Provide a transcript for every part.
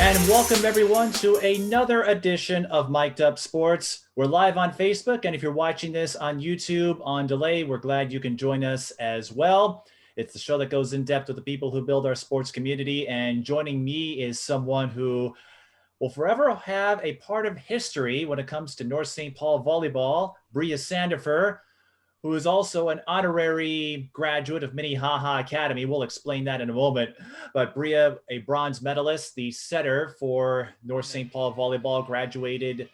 And welcome everyone to another edition of Mic'd Up Sports. We're live on Facebook, and if you're watching this on YouTube on delay, we're glad you can join us as well. It's the show that goes in depth with the people who build our sports community, and joining me is someone who will forever have a part of history when it comes to North St. Paul volleyball, Bria Sandifer, who is also an honorary graduate of Minnehaha Academy. We'll explain that in a moment. But Bria, a bronze medalist, the setter for North St. Paul volleyball, graduated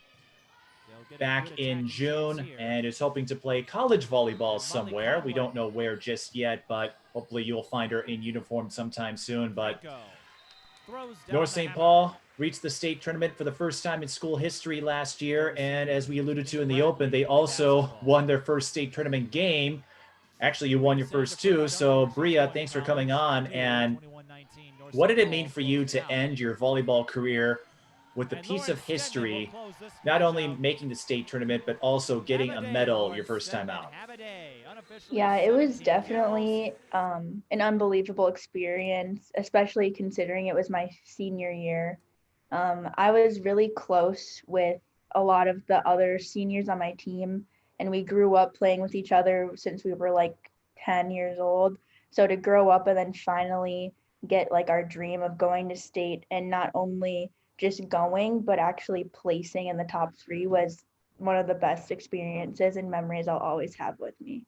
back in June and is hoping to play college volleyball somewhere. We don't know where just yet, but hopefully you'll find her in uniform sometime soon. But North St. Paul reached the state tournament for the first time in school history last year. And as we alluded to in the open, they also won their first state tournament game. Actually, you won your first two. So, Bria, thanks for coming on. And what did it mean for you to end your volleyball career with the piece of history, not only making the state tournament, but also getting a medal your first time out? Yeah, it was definitely an unbelievable experience, especially considering it was my senior year. I was really close with a lot of the other seniors on my team, and we grew up playing with each other since we were like 10 years old. So to grow up and then finally get like our dream of going to state and not only just going, but actually placing in the top three was one of the best experiences and memories I'll always have with me.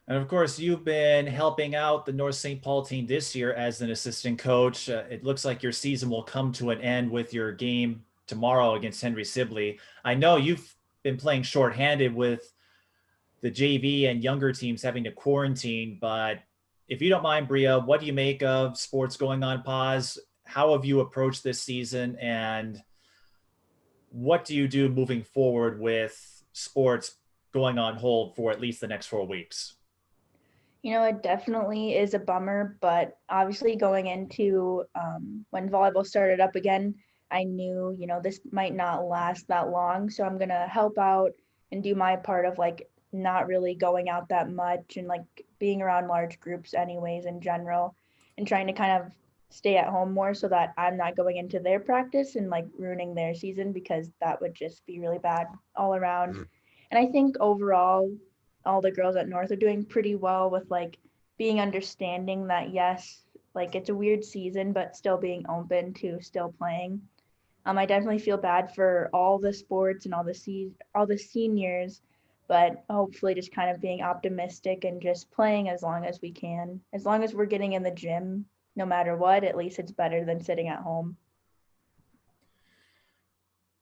And of course, you've been helping out the North St. Paul team this year as an assistant coach. It looks like your season will come to an end with your game tomorrow against Henry Sibley. I know you've been playing shorthanded with the JV and younger teams having to quarantine, but if you don't mind, Bria, what do you make of sports going on pause? How have you approached this season, and what do you do moving forward with sports going on hold for at least the next 4 weeks? It definitely is a bummer, but obviously going into when volleyball started up again, I knew, this might not last that long. So I'm going to help out and do my part of like not really going out that much and like being around large groups, anyways, in general, and trying to kind of stay at home more so that I'm not going into their practice and like ruining their season because that would just be really bad all around. And I think overall, all the girls at North are doing pretty well with like being understanding that yes, like it's a weird season, but still being open to still playing. I definitely feel bad for all the sports and all the seniors, but hopefully just kind of being optimistic and just playing as long as we can. As long as we're getting in the gym, no matter what, at least it's better than sitting at home.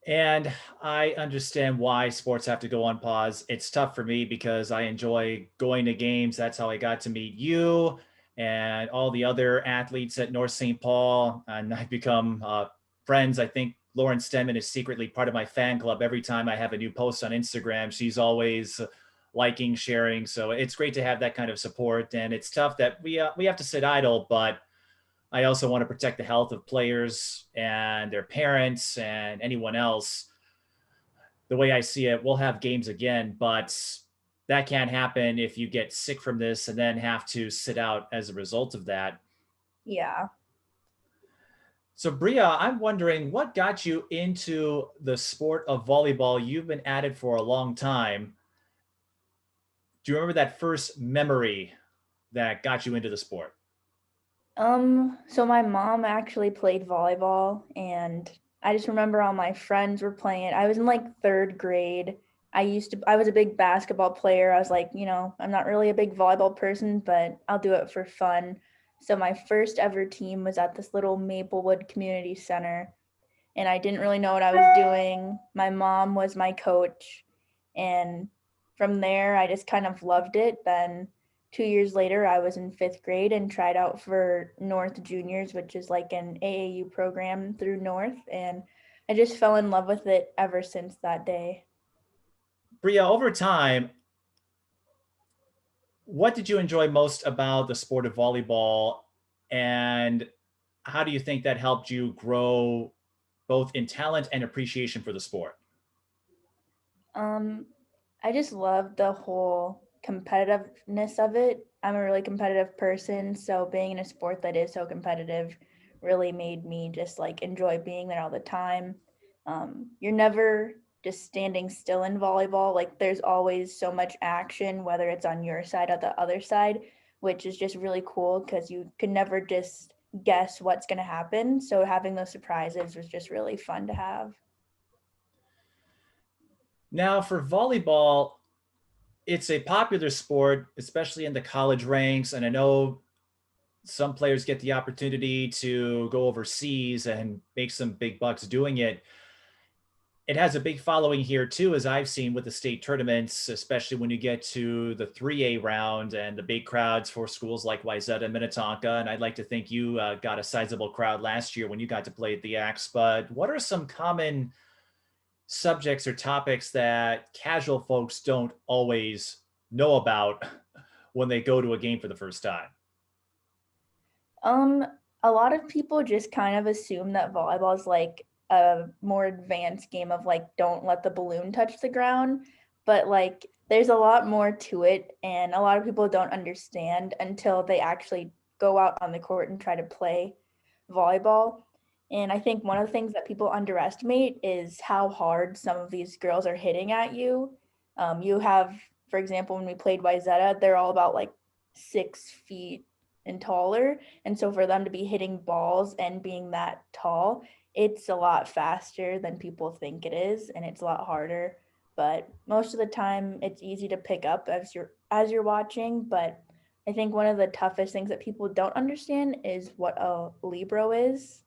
And I understand why sports have to go on pause. It's tough for me because I enjoy going to games. That's how I got to meet you and all the other athletes at North St. Paul. And I've become friends. I think Lauren Stenman is secretly part of my fan club. Every time I have a new post on Instagram, she's always liking, sharing. So it's great to have that kind of support. And it's tough that we have to sit idle, but I also want to protect the health of players and their parents and anyone else. The way I see it, we'll have games again, but that can't happen if you get sick from this and then have to sit out as a result of that. Yeah. So, Bria, I'm wondering what got you into the sport of volleyball? You've been at it for a long time. Do you remember that first memory that got you into the sport? So my mom actually played volleyball and I just remember all my friends were playing it. I was in like third grade. I was a big basketball player. I was like, I'm not really a big volleyball person, but I'll do it for fun. So my first ever team was at this little Maplewood Community Center and I didn't really know what I was doing. My mom was my coach and from there I just kind of loved it. Then 2 years later, I was in fifth grade and tried out for North Juniors, which is like an AAU program through North. And I just fell in love with it ever since that day. Bria, over time, what did you enjoy most about the sport of volleyball, and how do you think that helped you grow both in talent and appreciation for the sport? Um, I just love the whole competitiveness of it. I'm a really competitive person, so being in a sport that is so competitive really made me just like enjoy being there all the time. You're never just standing still in volleyball. Like there's always so much action, whether it's on your side or the other side, which is just really cool because you can never just guess what's going to happen. So having those surprises was just really fun to have. Now, for volleyball, it's a popular sport, especially in the college ranks. And I know some players get the opportunity to go overseas and make some big bucks doing it. It has a big following here too, as I've seen with the state tournaments, especially when you get to the 3A round and the big crowds for schools like Wayzata and Minnetonka. And I'd like to think you got a sizable crowd last year when you got to play at the Axe. But what are some common subjects or topics that casual folks don't always know about when they go to a game for the first time? Um, a lot of people just kind of assume that volleyball is like a more advanced game of like don't let the balloon touch the ground, but like there's a lot more to it and a lot of people don't understand until they actually go out on the court and try to play volleyball. And I think one of the things that people underestimate is how hard some of these girls are hitting at you. You have, for example, when we played Wayzata, they're all about like 6 feet and taller. And so for them to be hitting balls and being that tall, it's a lot faster than people think it is, and it's a lot harder. But most of the time it's easy to pick up as you're watching. But I think one of the toughest things that people don't understand is what a libero is.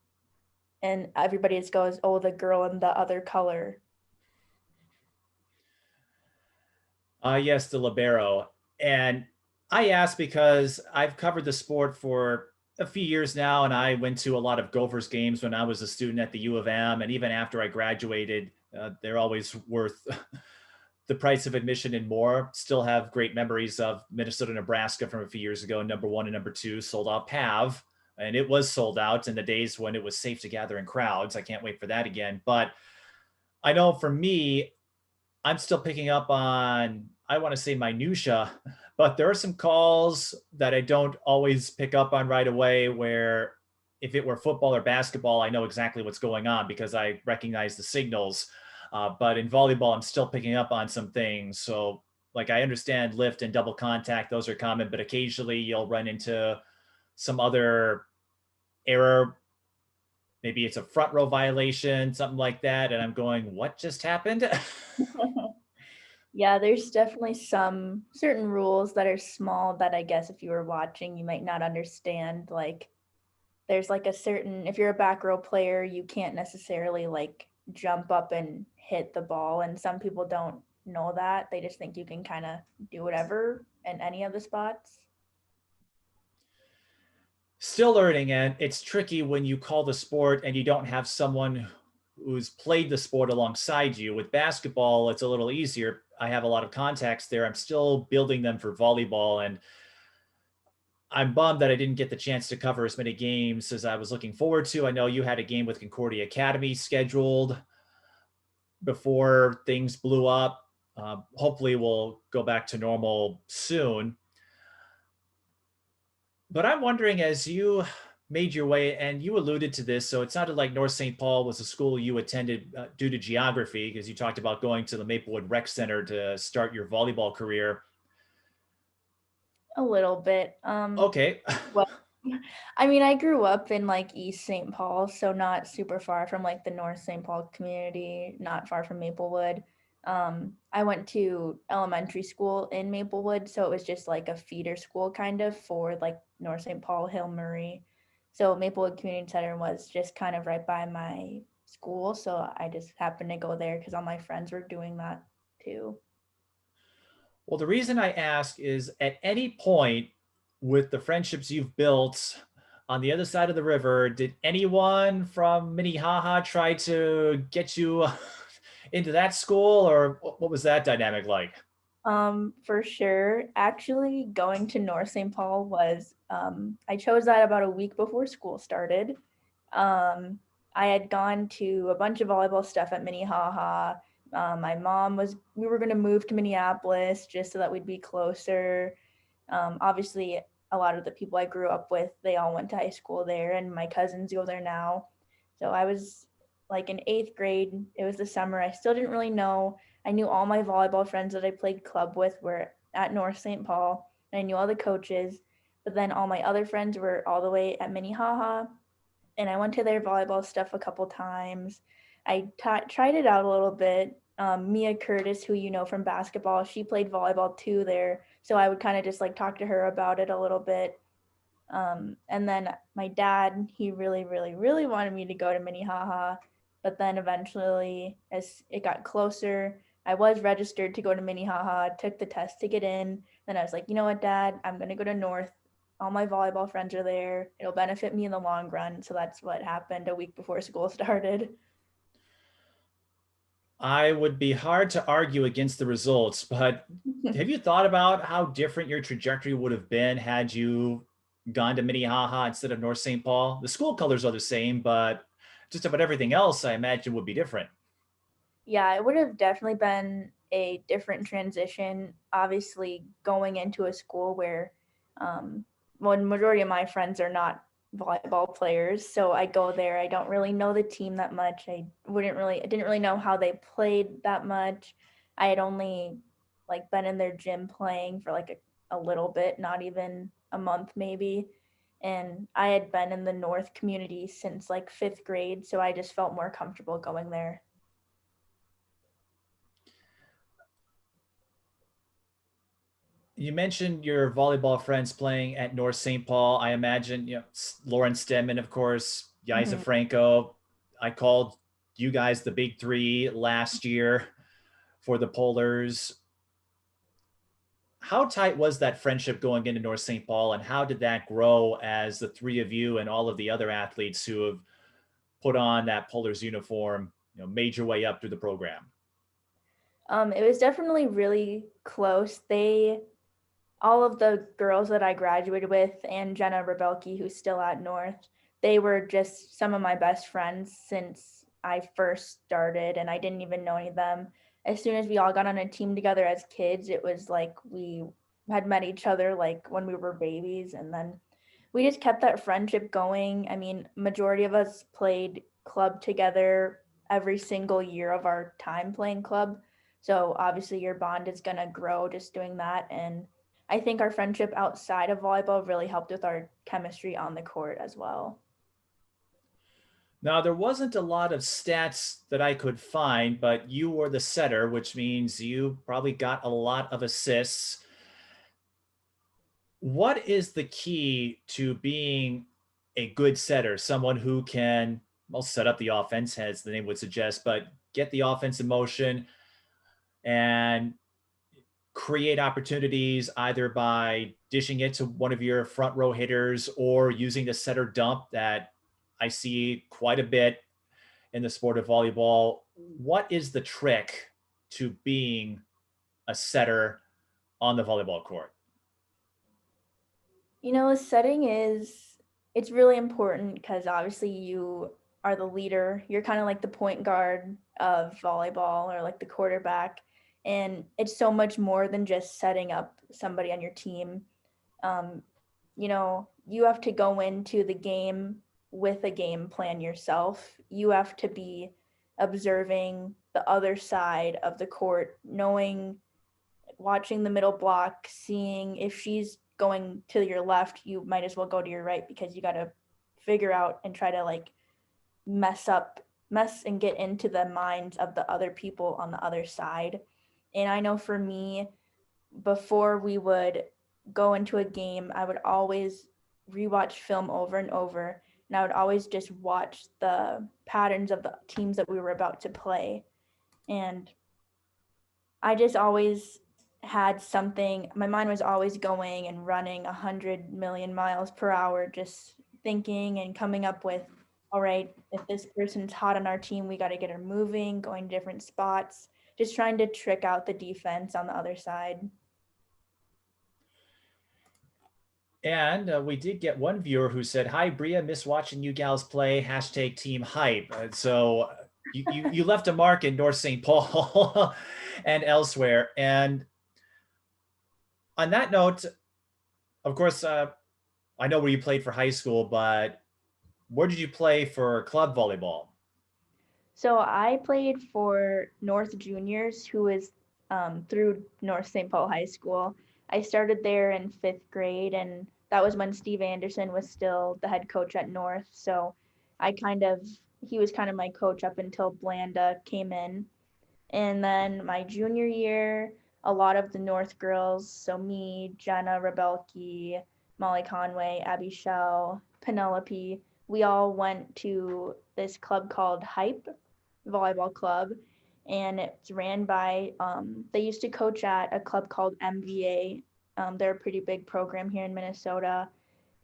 And everybody just goes, oh, the girl in the other color. Yes, the libero. And I asked because I've covered the sport for a few years now, and I went to a lot of Gophers games when I was a student at the U of M. And even after I graduated, they're always worth the price of admission and more. Still have great memories of Minnesota, Nebraska from a few years ago. Number one and number two sold out PAV, and it was sold out in the days when it was safe to gather in crowds. I can't wait for that again. But I know for me, I'm still picking up on, I want to say minutia, but there are some calls that I don't always pick up on right away where if it were football or basketball, I know exactly what's going on because I recognize the signals. But in volleyball, I'm still picking up on some things. So like I understand lift and double contact, those are common, but occasionally you'll run into some other error. Maybe it's a front row violation, something like that. And I'm going, what just happened? Yeah, there's definitely some certain rules that are small that I guess if you were watching, you might not understand. Like there's like a certain, if you're a back row player, you can't necessarily like jump up and hit the ball. And some people don't know that. They just think you can kind of do whatever in any of the spots. Still learning, and it's tricky when you call the sport and you don't have someone who's played the sport alongside you. With basketball, it's a little easier. I have a lot of contacts there. I'm still building them for volleyball, and I'm bummed that I didn't get the chance to cover as many games as I was looking forward to. I know you had a game with Concordia Academy scheduled before things blew up. Hopefully, we'll go back to normal soon. But I'm wondering, as you made your way, and you alluded to this, so it sounded like North St. Paul was a school you attended due to geography, because you talked about going to the Maplewood Rec Center to start your volleyball career. A little bit. Okay. Well, I mean, I grew up in like East St. Paul, so not super far from like the North St. Paul community, not far from Maplewood. I went to elementary school in Maplewood, so it was just like a feeder school kind of for like North St. Paul, Hill Murray. So Maplewood Community Center was just kind of right by my school, so I just happened to go there because all my friends were doing that too. Well, the reason I ask is at any point with the friendships you've built on the other side of the river, did anyone from Minnehaha try to get you into that school, or what was that dynamic like? For sure. Actually, going to North St. Paul was, I chose that about a week before school started. Um, I had gone to a bunch of volleyball stuff at Minnehaha. My mom we were going to move to Minneapolis just so that we'd be closer. Obviously, a lot of the people I grew up with, they all went to high school there, and my cousins go there now. So I was like in 8th grade. It was the summer. I still didn't really know. I knew all my volleyball friends that I played club with were at North St. Paul, and I knew all the coaches. But then all my other friends were all the way at Minnehaha, and I went to their volleyball stuff a couple times. I tried it out a little bit. Mia Curtis, who you know from basketball, she played volleyball too there. So I would kind of just like talk to her about it a little bit. And then my dad, he really, really, really wanted me to go to Minnehaha. But then eventually, as it got closer, I was registered to go to Minnehaha, took the test to get in. Then I was like, you know what, Dad, I'm going to go to North. All my volleyball friends are there. It'll benefit me in the long run. So that's what happened a week before school started. I would be hard to argue against the results, but have you thought about how different your trajectory would have been had you gone to Minnehaha instead of North St. Paul? The school colors are the same, but just about everything else, I imagine, would be different. Yeah, it would have definitely been a different transition. Obviously, going into a school where, well, majority of my friends are not volleyball players, so I go there. I don't really know the team that much. I didn't really know how they played that much. I had only like been in their gym playing for like a little bit, not even a month maybe. And I had been in the North community since like 5th grade, so I just felt more comfortable going there. You mentioned your volleyball friends playing at North St. Paul. I imagine, Lauren Stedman, of course, Yaisa Mhm. Franco. I called you guys the big three last year for the Polars. How tight was that friendship going into North St. Paul, and how did that grow as the three of you and all of the other athletes who have put on that Polars uniform, made your way up through the program? It was definitely really close. All of the girls that I graduated with, and Jenna Rebelke, who's still at North, they were just some of my best friends since I first started, and I didn't even know any of them. As soon as we all got on a team together as kids, it was like we had met each other like when we were babies, and then we just kept that friendship going. I mean, majority of us played club together every single year of our time playing club. So obviously your bond is going to grow just doing that. And I think our friendship outside of volleyball really helped with our chemistry on the court as well. Now, there wasn't a lot of stats that I could find, but you were the setter, which means you probably got a lot of assists. What is the key to being a good setter? Someone who can, well, set up the offense, as the name would suggest, but get the offense in motion and create opportunities either by dishing it to one of your front row hitters or using the setter dump that I see quite a bit in the sport of volleyball. What is the trick to being a setter on the volleyball court? Setting it's really important because obviously you are the leader. You're kind of like the point guard of volleyball or like the quarterback. And it's so much more than just setting up somebody on your team. Um, you have to go into the game with a game plan yourself. You have to be observing the other side of the court, knowing, watching the middle block, seeing if she's going to your left, you might as well go to your right because you got to figure out and try to like mess and get into the minds of the other people on the other side. And I know for me, before we would go into a game, I would always rewatch film over and over. And I would always just watch the patterns of the teams that we were about to play. And I just always had something, my mind was always going and running 100 million miles per hour, just thinking and coming up with, all right, if this person's hot on our team, we got to get her moving, going to different spots, just trying to trick out the defense on the other side. And we did get one viewer who said, "Hi, Bria, miss watching you gals play. Hashtag team hype." So you left a mark in North St. Paul and elsewhere. And on that note, of course, I know where you played for high school, but where did you play for club volleyball? So I played for North Juniors, who is through North St. Paul High School. I started there in 5th grade, and that was when Steve Anderson was still the head coach at North. So I kind of, he was kind of my coach up until Blanda came in. And then my junior year, a lot of the North girls, so me, Jenna Rebelke, Molly Conway, Abby Shell, Penelope, we all went to this club called Hype Volleyball Club. And it's ran by, they used to coach at a club called MVA. They're a pretty big program here in Minnesota.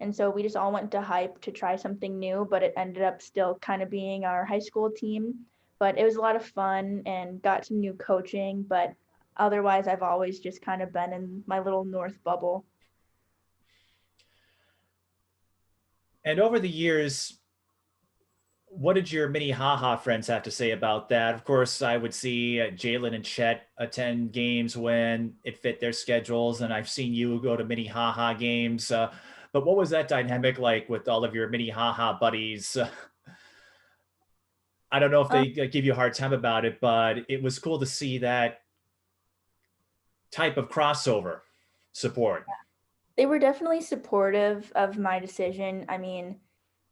And so we just all went to Hype to try something new, but it ended up still kind of being our high school team. But it was a lot of fun and got some new coaching. But otherwise, I've always just kind of been in my little North bubble. And over the years, what did your Minnehaha friends have to say about that? Of course, I would see Jalen and Chet attend games when it fit their schedules, and I've seen you go to Minnehaha games. But what was that dynamic like with all of your Minnehaha buddies? I don't know if Um, they give you a hard time about it, but it was cool to see that type of crossover support. they were definitely supportive of my decision. I mean,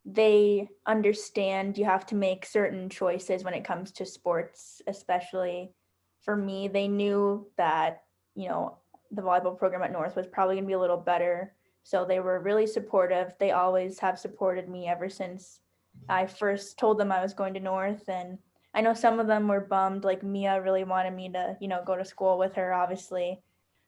they understand you have to make certain choices when it comes to sports, especially for me. They knew that, the volleyball program at North was probably going to be a little better. So they were really supportive. They always have supported me ever since I first told them I was going to North. And I know some of them were bummed, like Mia really wanted me to, go to school with her, obviously.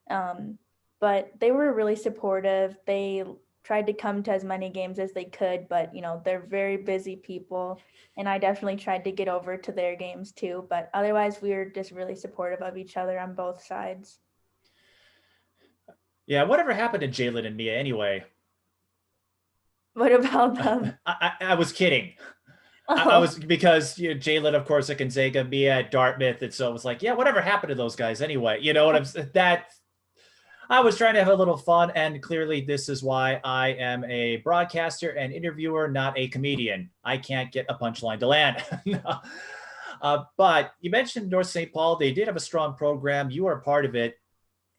Um, but they were really supportive. They tried to come to as many games as they could, but they're very busy people, and I definitely tried to get over to their games too. But otherwise, we were just really supportive of each other on both sides. Yeah, whatever happened to Jalen and Mia anyway? What about them? I was kidding. I Oh, was because Jalen, of course, at Gonzaga, Mia at Dartmouth, and so it was like, yeah, whatever happened to those guys anyway? You know what I'm that I was trying to have a little fun, and clearly, this is why I am a broadcaster and interviewer, not a comedian. I can't get a punchline to land. No. But you mentioned North St. Paul. They did have a strong program. You were a part of it,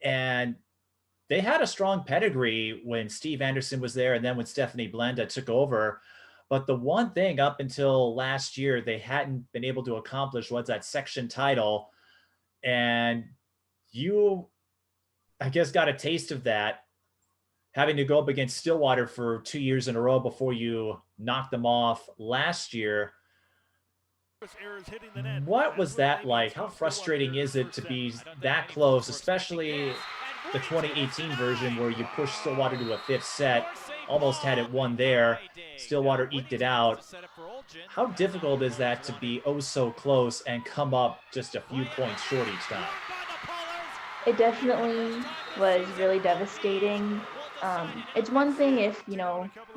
and they had a strong pedigree when Steve Anderson was there, and then when Stephanie Blenda took over. But the one thing up until last year they hadn't been able to accomplish was that section title, and you I guess, got a taste of that, having to go up against Stillwater for 2 years in a row before you knocked them off last year. What was that like? How frustrating is it to be that close, especially the 2018 version where you pushed Stillwater to a fifth set, almost had it won there. Stillwater eked it out. How difficult is that to be oh so close and come up just a few points short each time? it definitely was really devastating. It's one thing if,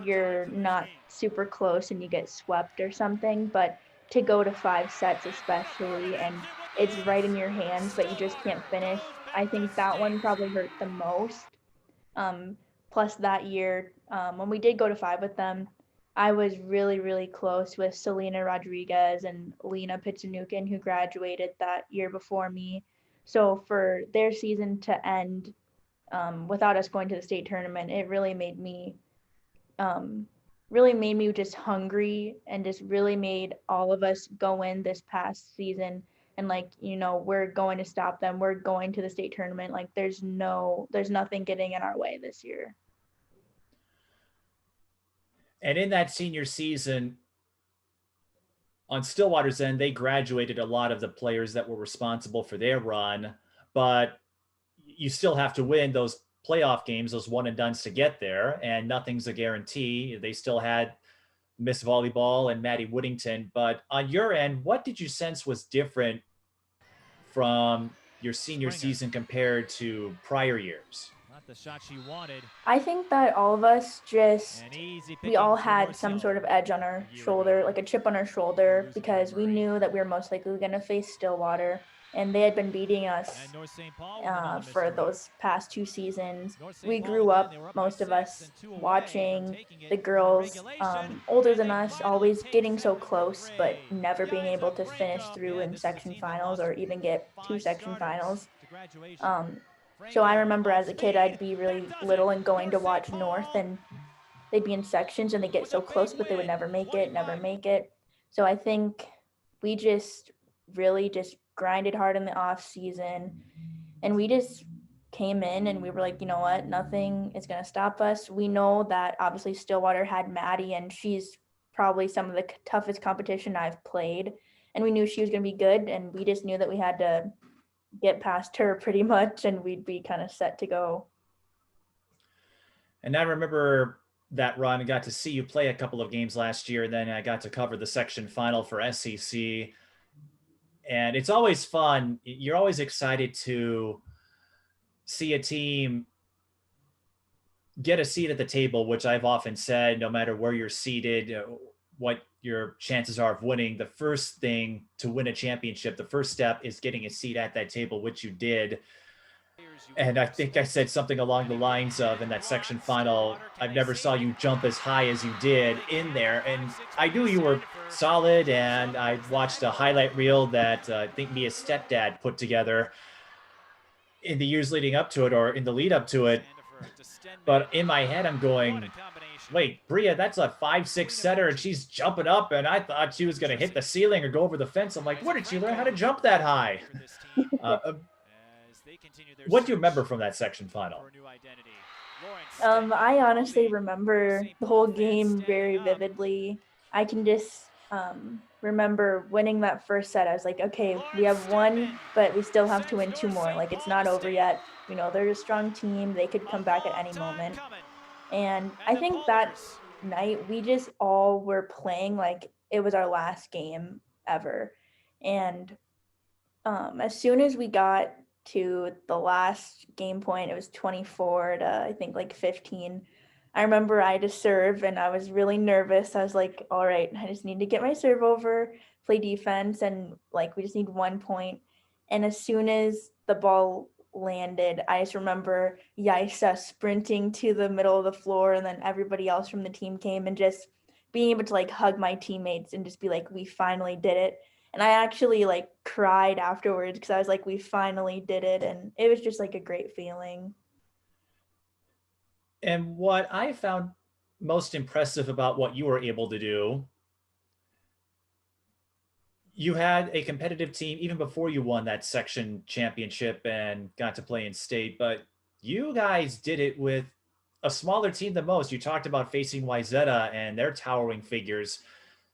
you're not super close and you get swept or something, but to go to 5 sets, especially, and it's right in your hands, but you just can't finish. I think that one probably hurt the most. Um, Plus, that year, when we did go to 5 with them, I was really, really close with Selena Rodriguez and Lena Pitsanukin, who graduated that year before me. So for their season to end without us going to the state tournament, it um, really made me just hungry, and just really made all of us go in this past season and, like, we're going to stop them. We're going to the state tournament. Like, there's nothing getting in our way this year. And in that senior season, on Stillwater's end, they graduated a lot of the players that were responsible for their run, but you still have to win those playoff games, those one and dones to get there, and nothing's a guarantee. They still had Miss Volleyball and Maddie Woodington. But on your end, what did you sense was different from your senior season compared to prior years? Not the shot she wanted. I think that all of us we all had some sort of edge on our shoulder, like a chip on our shoulder, because we knew that we were most likely going to face Stillwater. and they had been beating us for those past 2 seasons. We grew up, most of us, watching the girls older than us always getting so close, but never being able to finish through in section finals or even get to section finals. Um, so I remember as a kid, I'd be really little and going to watch North, and they'd be in sections and they get so close, but they would never make it, never make it. So I think we just really just grinded hard in the off season, and we just came in and we were like, you know what, nothing is going to stop us. We know that obviously Stillwater had Maddie, and she's probably some of the toughest competition I've played. And we knew she was going to be good, and we just knew that we had to get past her pretty much, and we'd be kind of set to go. And I remember that run. I got to see you play a couple of games last year, and then I got to cover the section final for SEC. And it's always fun. You're always excited to see a team get a seat at the table, which I've often said, no matter where you're seated, what your chances are of winning, the first thing to win a championship, the first step is getting a seat at that table, which you did. And I think I said something along the lines of, in that section final, I've never saw you jump as high as you did in there. And I knew you were solid, and I watched a highlight reel that I think Mia's stepdad put together in the years leading up to it, or in the lead up to it. But in my head, I'm going, wait, Bria, that's a 5'6" setter, and she's jumping up, and I thought she was going to hit the ceiling or go over the fence. I'm like, where did she learn how to jump that high? What do you remember from that section final? I honestly remember the whole game very vividly. I can just remember winning that first set. I was like, okay, we have one, but we still have to win two more. Like, it's not over yet. You know, they're a strong team. They could come back at any moment. And I think that night we just all were playing like it was our last game ever. And as soon as we got to the last game point, it was 24 to I think like 15. I remember I had to serve and I was really nervous. I was like, all right, I just need to get my serve over, play defense, and like we just need 1 point. And as soon as the ball landed, I just remember Yaisa sprinting to the middle of the floor, and then everybody else from the team came, and just being able to like hug my teammates and just be like, we finally did it. And I actually like cried afterwards because I was like, we finally did it. And it was just like a great feeling. And what I found most impressive about what you were able to do, you had a competitive team even before you won that section championship and got to play in state, but you guys did it with a smaller team than most. You talked about facing Wyzetta and their towering figures.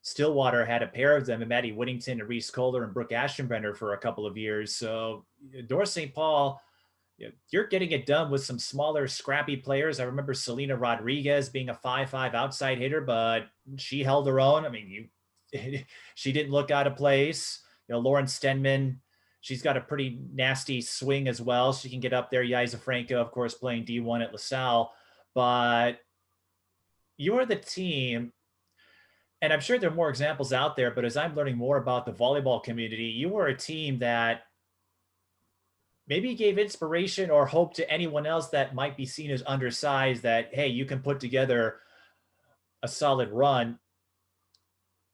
Stillwater had a pair of them, and Maddie Whittington and Reese Kohler and Brooke Aschenbrenner for a couple of years. So North St. Paul, you're getting it done with some smaller, scrappy players. I remember Selena Rodriguez being a 5'5" outside hitter, but she held her own. I mean, she didn't look out of place. Lauren Stenman, she's got a pretty nasty swing as well. She can get up there. Yaisa Franco, of course, playing D1 at LaSalle. But you're the team, and I'm sure there are more examples out there, but as I'm learning more about the volleyball community, you were a team that maybe gave inspiration or hope to anyone else that might be seen as undersized, that, hey, you can put together a solid run.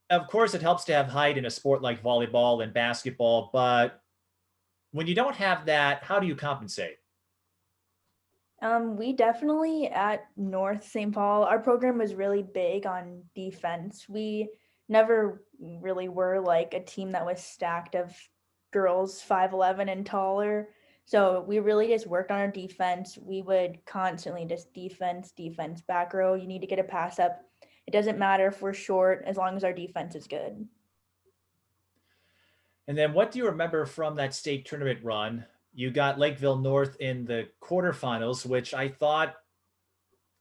Of course, it helps to have height in a sport like volleyball and basketball, but when you don't have that, how do you compensate? We definitely at North St. Paul, our program was really big on defense. We never really were like a team that was stacked of girls 5'11" and taller. So we really just worked on our defense. We would constantly just defense, back row. You need to get a pass up. It doesn't matter if we're short as long as our defense is good. And then what do you remember from that state tournament run? You got Lakeville North in the quarterfinals, which I thought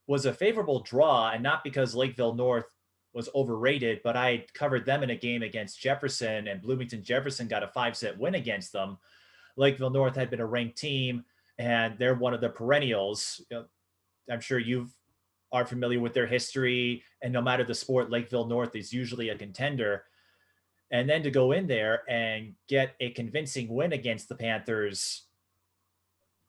was a favorable draw, and not because Lakeville North was overrated, but I covered them in a game against Jefferson, and Bloomington Jefferson got a 5-set win against them. Lakeville North had been a ranked team, and they're one of the perennials. I'm sure you are familiar with their history, and no matter the sport, Lakeville North is usually a contender. and then to go in there and get a convincing win against the Panthers.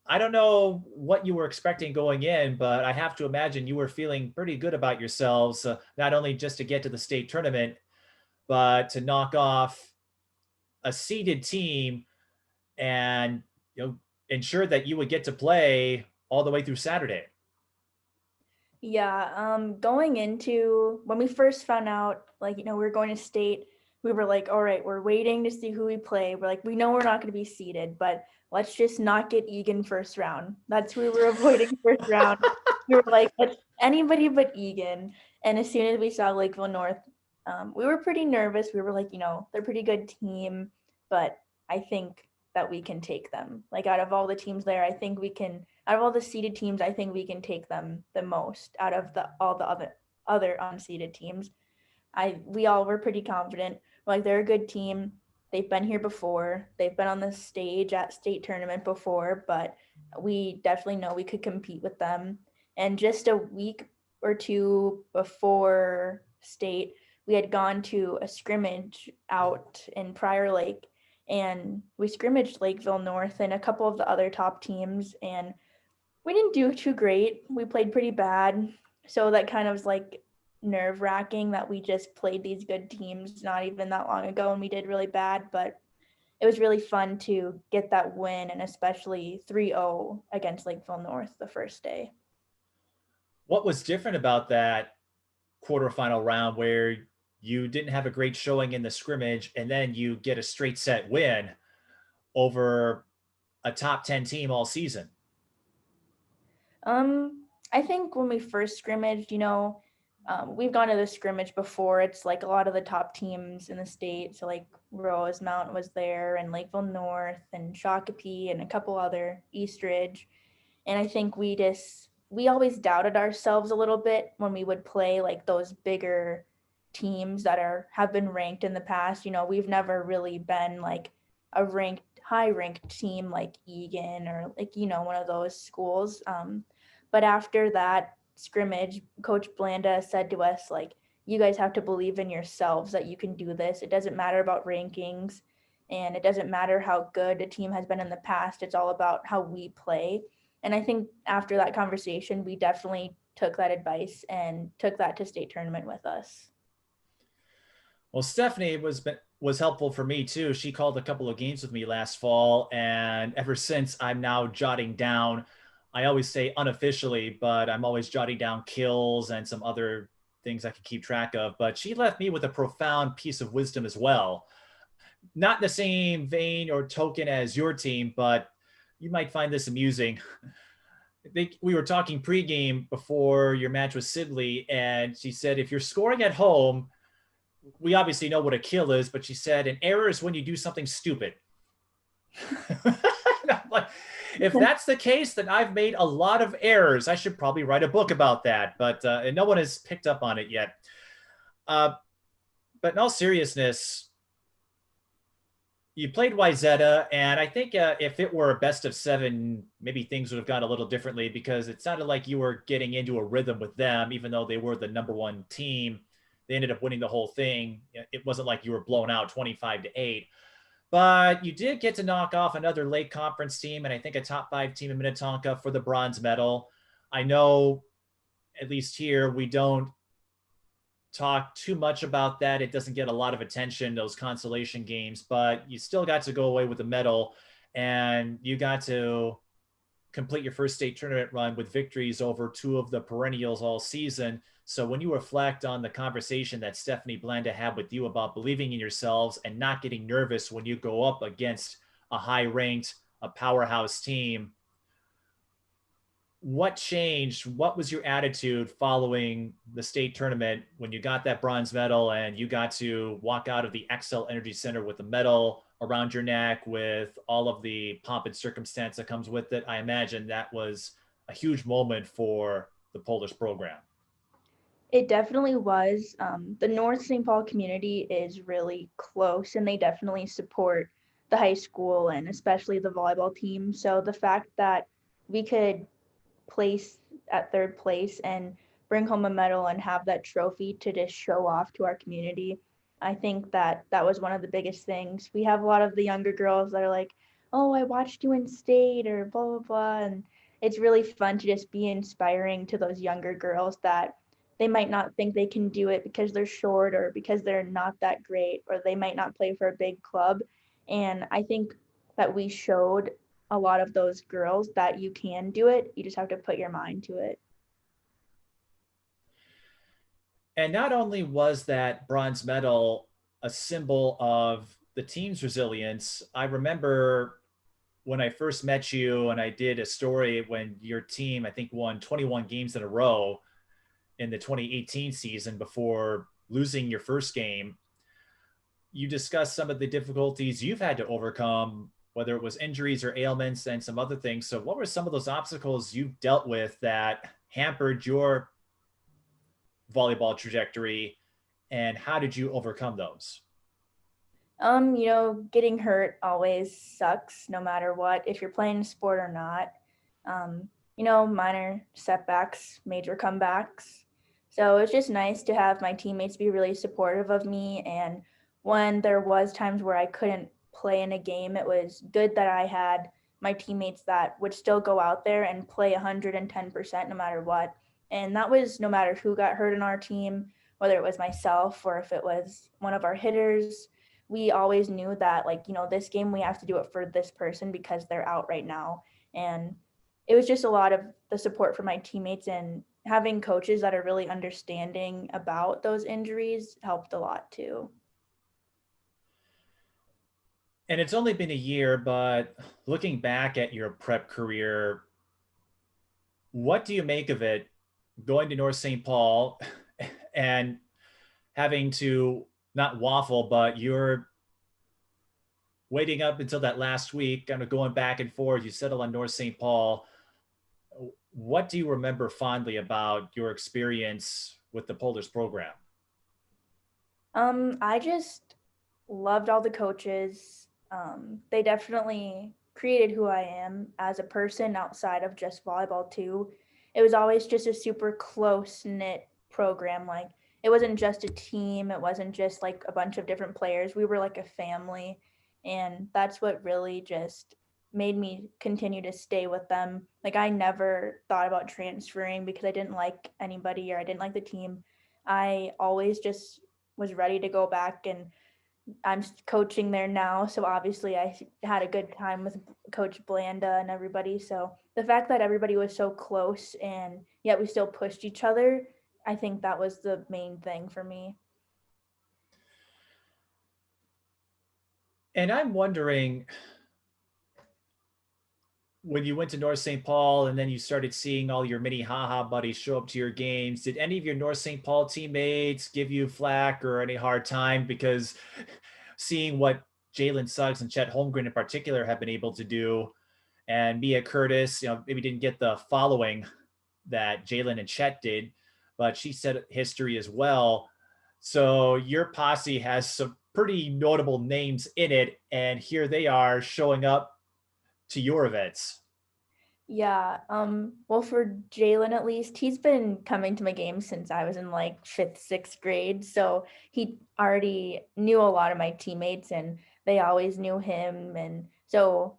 I don't know what you were expecting going in, but I have to imagine you were feeling pretty good about yourselves, not only just to get to the state tournament, but to knock off a seeded team and ensure that you would get to play all the way through Saturday. Yeah, going into when we first found out, like, we were going to state, we were like, all right, we're waiting to see who we play. We're like, we know we're not going to be seeded, but let's just not get Egan first round. That's who we were avoiding first round. We were like, let's anybody but Egan. And as soon as we saw Lakeville North, we were pretty nervous. We were like, they're a pretty good team, but I think that we can take them. Like, out of all the teams there, I think we can. Out of all the seeded teams, I think we can take them the most out of all the other unseeded teams. We all were pretty confident. Like, they're a good team. They've been here before. They've been on the stage at state tournament before, but we definitely know we could compete with them. And just a week or two before state, we had gone to a scrimmage out in Prior Lake, and we scrimmaged Lakeville North and a couple of the other top teams, and we didn't do too great. We played pretty bad. So that kind of was like nerve wracking that we just played these good teams not even that long ago and we did really bad. But it was really fun to get that win, and especially 3-0 against Lakeville North the first day. What was different about that quarterfinal round where you didn't have a great showing in the scrimmage and then you get a straight set win over a top 10 team all season? I think when we first scrimmaged, we've gone to the scrimmage before. It's like a lot of the top teams in the state. So like Rosemount was there, and Lakeville North, and Shakopee, and a couple other, Eastridge. And I think we always doubted ourselves a little bit when we would play like those bigger teams that have been ranked in the past. We've never really been like a high ranked team like Egan or like, one of those schools. But after that scrimmage, Coach Blanda said to us, like, you guys have to believe in yourselves that you can do this. It doesn't matter about rankings, and it doesn't matter how good a team has been in the past. It's all about how we play. And I think after that conversation, we definitely took that advice and took that to state tournament with us. Well, Stephanie was helpful for me too. She called a couple of games with me last fall, and ever since I'm now jotting down. I always say unofficially, but I'm always jotting down kills and some other things I can keep track of. But she left me with a profound piece of wisdom as well. Not in the same vein or token as your team, but you might find this amusing. We were talking pregame before your match with Sidley, and she said, if you're scoring at home, we obviously know what a kill is, but she said an error is when you do something stupid. Like, if that's the case, then I've made a lot of errors. I should probably write a book about that, but and no one has picked up on it yet. But in all seriousness, you played Wayzata, and I think if it were a best of 7, maybe things would have gone a little differently, because it sounded like you were getting into a rhythm with them, even though they were the number 1 team. They ended up winning the whole thing. It wasn't like you were blown out 25-8. But you did get to knock off another Lake Conference team, and I think a top 5 team in Minnetonka for the bronze medal. I know, at least here, we don't talk too much about that. It doesn't get a lot of attention, those consolation games, but you still got to go away with a medal, and you got to complete your first state tournament run with victories over 2 of the perennials all season. So when you reflect on the conversation that Stephanie Blanda had with you about believing in yourselves and not getting nervous when you go up against a high-ranked, a powerhouse team, what changed? What was your attitude following the state tournament when you got that bronze medal and you got to walk out of the Xcel Energy Center with a medal around your neck with all of the pomp and circumstance that comes with it? I imagine that was a huge moment for the Polish program. It definitely was. The North St. Paul community is really close, and they definitely support the high school and especially the volleyball team. So the fact that we could place at 3rd place and bring home a medal and have that trophy to just show off to our community, I think that that was one of the biggest things. We have a lot of the younger girls that are like, oh, I watched you in state or blah, blah, blah. And it's really fun to just be inspiring to those younger girls that they might not think they can do it because they're short or because they're not that great or they might not play for a big club. And I think that we showed a lot of those girls that you can do it. You just have to put your mind to it. And not only was that bronze medal a symbol of the team's resilience, I remember when I first met you and I did a story when your team, I think, won 21 games in a row in the 2018 season before losing your first game. You discussed some of the difficulties you've had to overcome, whether it was injuries or ailments and some other things. So, what were some of those obstacles you've dealt with that hampered your volleyball trajectory, and how did you overcome those? Getting hurt always sucks no matter what, if you're playing a sport or not. Minor setbacks, major comebacks. So it's just nice to have my teammates be really supportive of me. And when there was times where I couldn't play in a game, it was good that I had my teammates that would still go out there and play 110% no matter what. And that was no matter who got hurt in our team, whether it was myself or if it was one of our hitters. We always knew that, like, this game we have to do it for this person because they're out right now. And it was just a lot of the support from my teammates, and having coaches that are really understanding about those injuries helped a lot too. And it's only been a year, but looking back at your prep career, what do you make of it going to North St. Paul and having to not waffle, but you're waiting up until that last week, kind of going back and forth. You settle on North St. Paul. What do you remember fondly about your experience with the Polars program? I just loved all the coaches. They definitely created who I am as a person outside of just volleyball too. It was always just a super close knit program. Like, it wasn't just a team. It wasn't just like a bunch of different players. We were like a family, and that's what really just made me continue to stay with them. Like, I never thought about transferring because I didn't like anybody or I didn't like the team. I always just was ready to go back, and I'm coaching there now. So obviously I had a good time with Coach Blanda and everybody. So the fact that everybody was so close and yet we still pushed each other, I think that was the main thing for me. And I'm wondering, when you went to North St. Paul and then you started seeing all your Minnehaha buddies show up to your games, did any of your North St. Paul teammates give you flack or any hard time? Because seeing what Jalen Suggs and Chet Holmgren in particular have been able to do, and Mia Curtis, maybe didn't get the following that Jalen and Chet did, but she set history as well. So your posse has some pretty notable names in it, and here they are showing up to your events. Yeah. Well, for Jalen, at least, he's been coming to my games since I was in like fifth, sixth grade. So he already knew a lot of my teammates and they always knew him. And so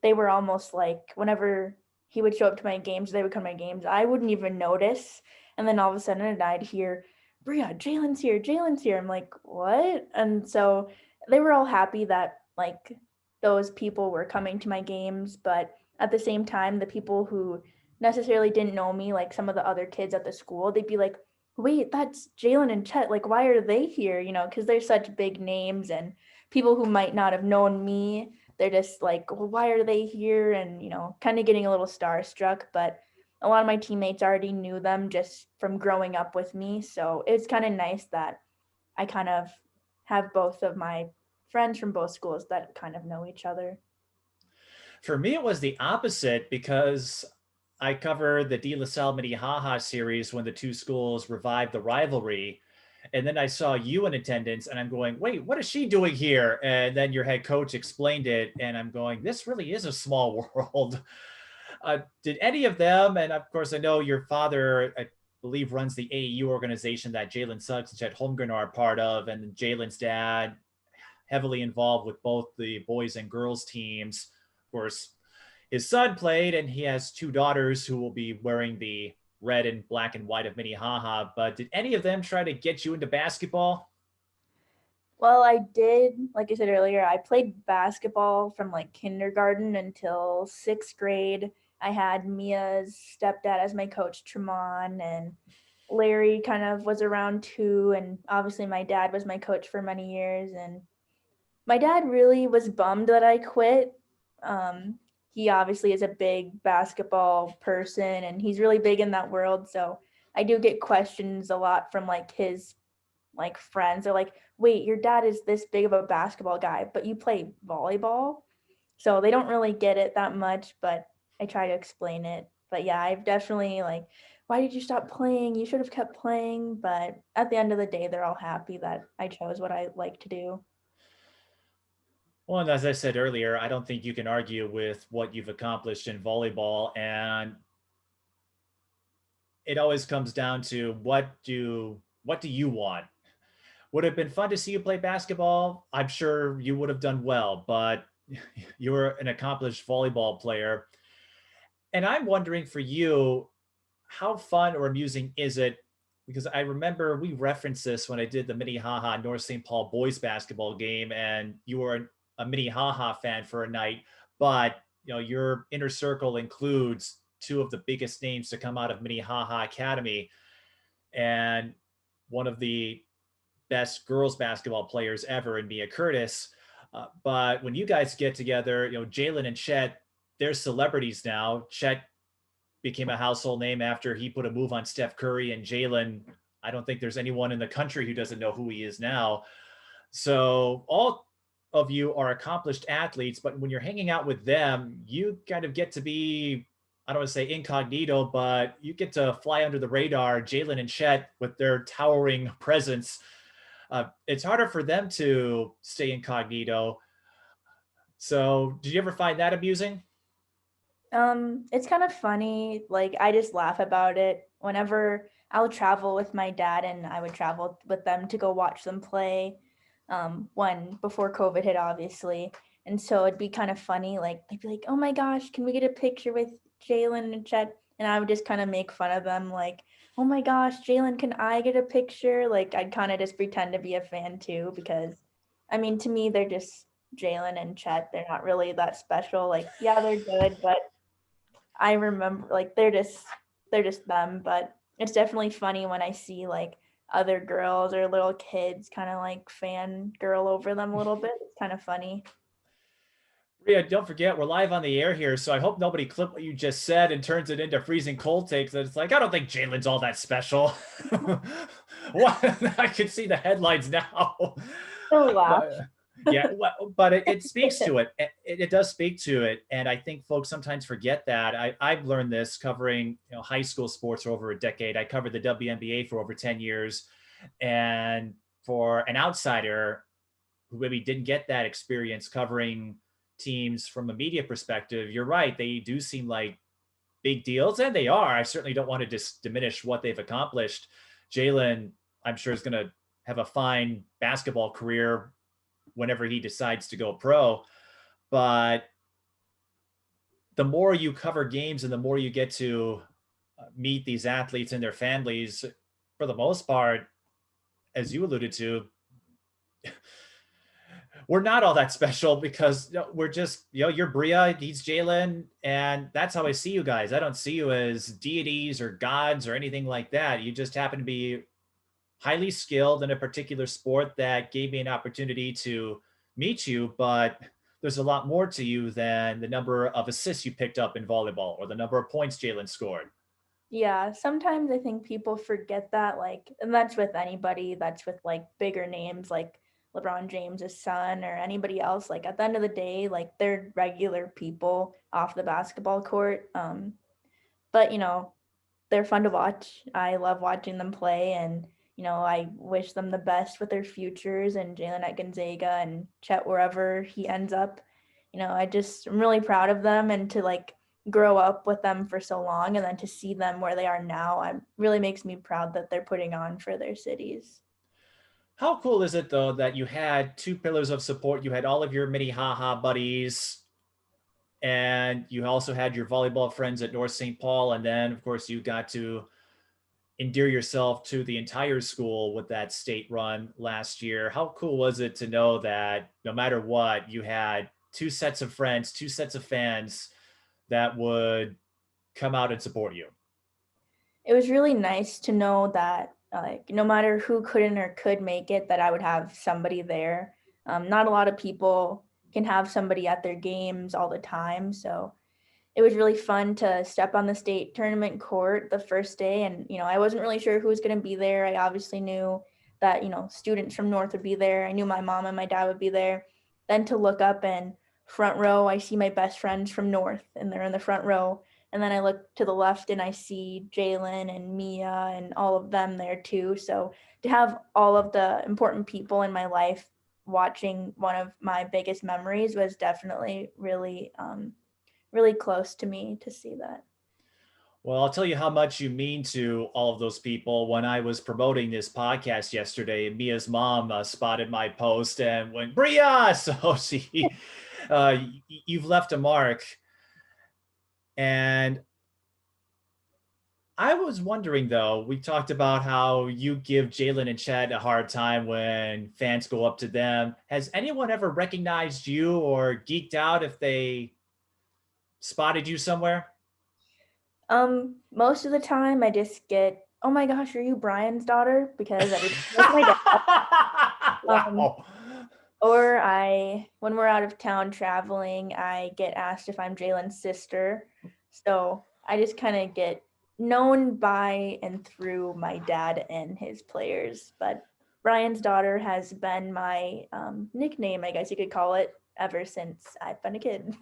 they were almost like, whenever he would show up to my games, they would come to my games, I wouldn't even notice. And then all of a sudden I'd hear, Bria, Jalen's here, Jalen's here. I'm like, what? And so they were all happy that like those people were coming to my games. But at the same time, the people who necessarily didn't know me, like some of the other kids at the school, they'd be like, wait, that's Jalen and Chet. Like, why are they here? Because they're such big names, and people who might not have known me, they're just like, well, why are they here? And, kind of getting a little starstruck. But a lot of my teammates already knew them just from growing up with me. So it's kind of nice that I kind of have both of my friends from both schools that kind of know each other. For me, it was the opposite because I covered the De La Salle Minnehaha series when the two schools revived the rivalry. And then I saw you in attendance, and I'm going, wait, what is she doing here? And then your head coach explained it, and I'm going, this really is a small world. Did any of them, and of course, I know your father believe runs the AAU organization that Jalen Suggs and Chet Holmgren are a part of, and Jalen's dad heavily involved with both the boys and girls teams. Of course, his son played, and he has two daughters who will be wearing the red and black and white of Minnehaha. But did any of them try to get you into basketball? Well, I did, like I said earlier, I played basketball from like kindergarten until sixth grade. I had Mia's stepdad as my coach, Tremont, and Larry kind of was around too. And obviously, my dad was my coach for many years. And my dad really was bummed that I quit. He obviously is a big basketball person and he's really big in that world. So I do get questions a lot from like his like friends. They're like, wait, your dad is this big of a basketball guy, but you play volleyball? So they don't really get it that much, but I try to explain it. But yeah, I've definitely like, why did you stop playing? You should have kept playing. But at the end of the day, they're all happy that I chose what I like to do. Well, and as I said earlier, I don't think you can argue with what you've accomplished in volleyball. And it always comes down to what do you want? Would it have been fun to see you play basketball? I'm sure you would have done well, but you're an accomplished volleyball player. And I'm wondering for you, how fun or amusing is it? Because I remember we referenced this when I did the Minnehaha North St. Paul boys basketball game, and you were a Minnehaha fan for a night, but your inner circle includes two of the biggest names to come out of Minnehaha Academy, and one of the best girls basketball players ever in Mia Curtis. But when you guys get together, Jalen and Chet, they're celebrities now. Chet became a household name after he put a move on Steph Curry, and Jalen, I don't think there's anyone in the country who doesn't know who he is now. So all of you are accomplished athletes, but when you're hanging out with them, you kind of get to be, I don't want to say incognito, but you get to fly under the radar. Jalen and Chet, with their towering presence, it's harder for them to stay incognito. So did you ever find that amusing? It's kind of funny. Like I just laugh about it whenever I'll travel with my dad and I would travel with them to go watch them play. When before COVID hit, obviously. And so it'd be kind of funny. Like they'd be like, "Oh my gosh, can we get a picture with Jalen and Chet?" And I would just kind of make fun of them, like, "Oh my gosh, Jalen, can I get a picture?" Like I'd kind of just pretend to be a fan too, because I mean, to me, they're just Jalen and Chet. They're not really that special. Like, yeah, they're good, but I remember like they're just them, but it's definitely funny when I see like other girls or little kids kind of like fan girl over them a little bit. It's kind of funny. Bria, don't forget, we're live on the air here, so I hope nobody clipped what you just said and turns it into freezing cold takes. And it's like, I don't think Jalen's all that special. What? I can see the headlines now. Still laugh. But yeah, well, but it speaks to it. It does speak to it, and I think folks sometimes forget that. I've learned this covering high school sports for over a decade. I covered the WNBA for over 10 years, and for an outsider who maybe didn't get that experience covering teams from a media perspective, you're right. They do seem like big deals, and they are. I certainly don't want to diminish what they've accomplished. Jalen, I'm sure, is going to have a fine basketball career whenever he decides to go pro. But the more you cover games and the more you get to meet these athletes and their families, for the most part, as you alluded to, we're not all that special because we're just, you're Bria, he's Jalen, and that's how I see you guys. I don't see you as deities or gods or anything like that. You just happen to be highly skilled in a particular sport that gave me an opportunity to meet you, but there's a lot more to you than the number of assists you picked up in volleyball or the number of points Jalen scored. Yeah, sometimes I think people forget that, like, and that's with anybody, that's with like bigger names like LeBron James's son or anybody else. Like at the end of the day, like they're regular people off the basketball court. But they're fun to watch. I love watching them play, and I wish them the best with their futures. And Jalen at Gonzaga and Chet wherever he ends up. I'm really proud of them, and to like grow up with them for so long, and then to see them where they are now, really makes me proud that they're putting on for their cities. How cool is it though that you had two pillars of support? You had all of your Minnehaha buddies, and you also had your volleyball friends at North St. Paul, and then of course you got to endear yourself to the entire school with that state run last year. How cool was it to know that no matter what, you had two sets of friends, two sets of fans that would come out and support you? It was really nice to know that like no matter who couldn't or could make it, that I would have somebody there. Not a lot of people can have somebody at their games all the time, so it was really fun to step on the state tournament court the first day. And I wasn't really sure who was going to be there. I obviously knew that students from North would be there. I knew my mom and my dad would be there. Then to look up and front row, I see my best friends from North, and they're in the front row. And then I look to the left and I see Jalen and Mia and all of them there too. So to have all of the important people in my life watching one of my biggest memories was definitely really close to me to see that. Well, I'll tell you how much you mean to all of those people. When I was promoting this podcast yesterday, Mia's mom spotted my post and went, Bria! So you've left a mark. And I was wondering though, we talked about how you give Jalen and Chad a hard time when fans go up to them. Has anyone ever recognized you or geeked out if they spotted you somewhere? Most of the time I just get, oh my gosh, are you Brian's daughter? Because everybody knows my dad. Um, Wow. or when we're out of town traveling, I get asked if I'm Jalen's sister. So I just kind of get known by and through my dad and his players. But Brian's daughter has been my nickname, I guess you could call it, ever since I've been a kid.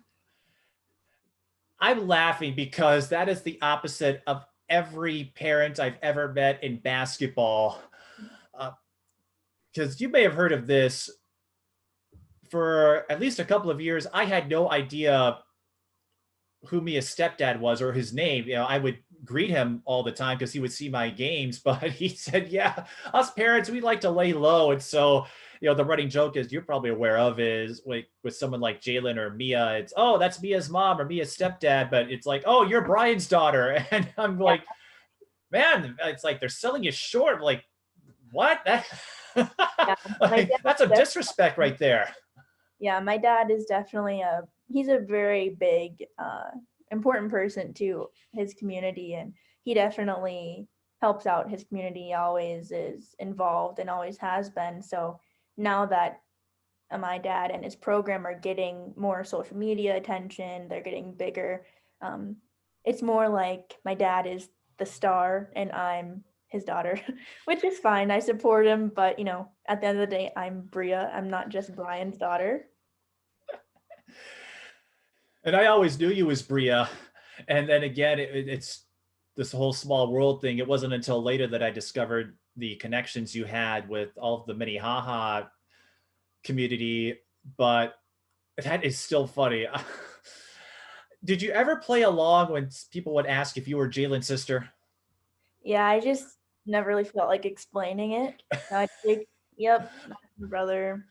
I'm laughing because that is the opposite of every parent I've ever met in basketball. Because you may have heard of this, for at least a couple of years, I had no idea who Mia's stepdad was or his name. I would greet him all the time because he would see my games, but he said, yeah, us parents, we like to lay low. And so, the running joke is you're probably aware of is with someone like Jalen or Mia, it's, oh, that's Mia's mom or Mia's stepdad. But it's like, oh, you're Brian's daughter. And I'm Yeah, like, man, it's like they're selling you short. Like, what? yeah. My Like, that's a dad disrespect right there. Yeah, my dad is definitely he's a very big, important person to his community, and he definitely helps out his community, always is involved and always has been. So now that my dad and his program are getting more social media attention, they're getting bigger. Um, it's more like my dad is the star and I'm his daughter, which is fine. I support him, but at the end of the day, I'm Bria. I'm not just Brian's daughter. And I always knew you as Bria. And then again, it's this whole small world thing. It wasn't until later that I discovered the connections you had with all of the Minnehaha community. But that is still funny. Did you ever play along when people would ask if you were Jalen's sister? Yeah, I just never really felt like explaining it. I think, yep, that's my brother.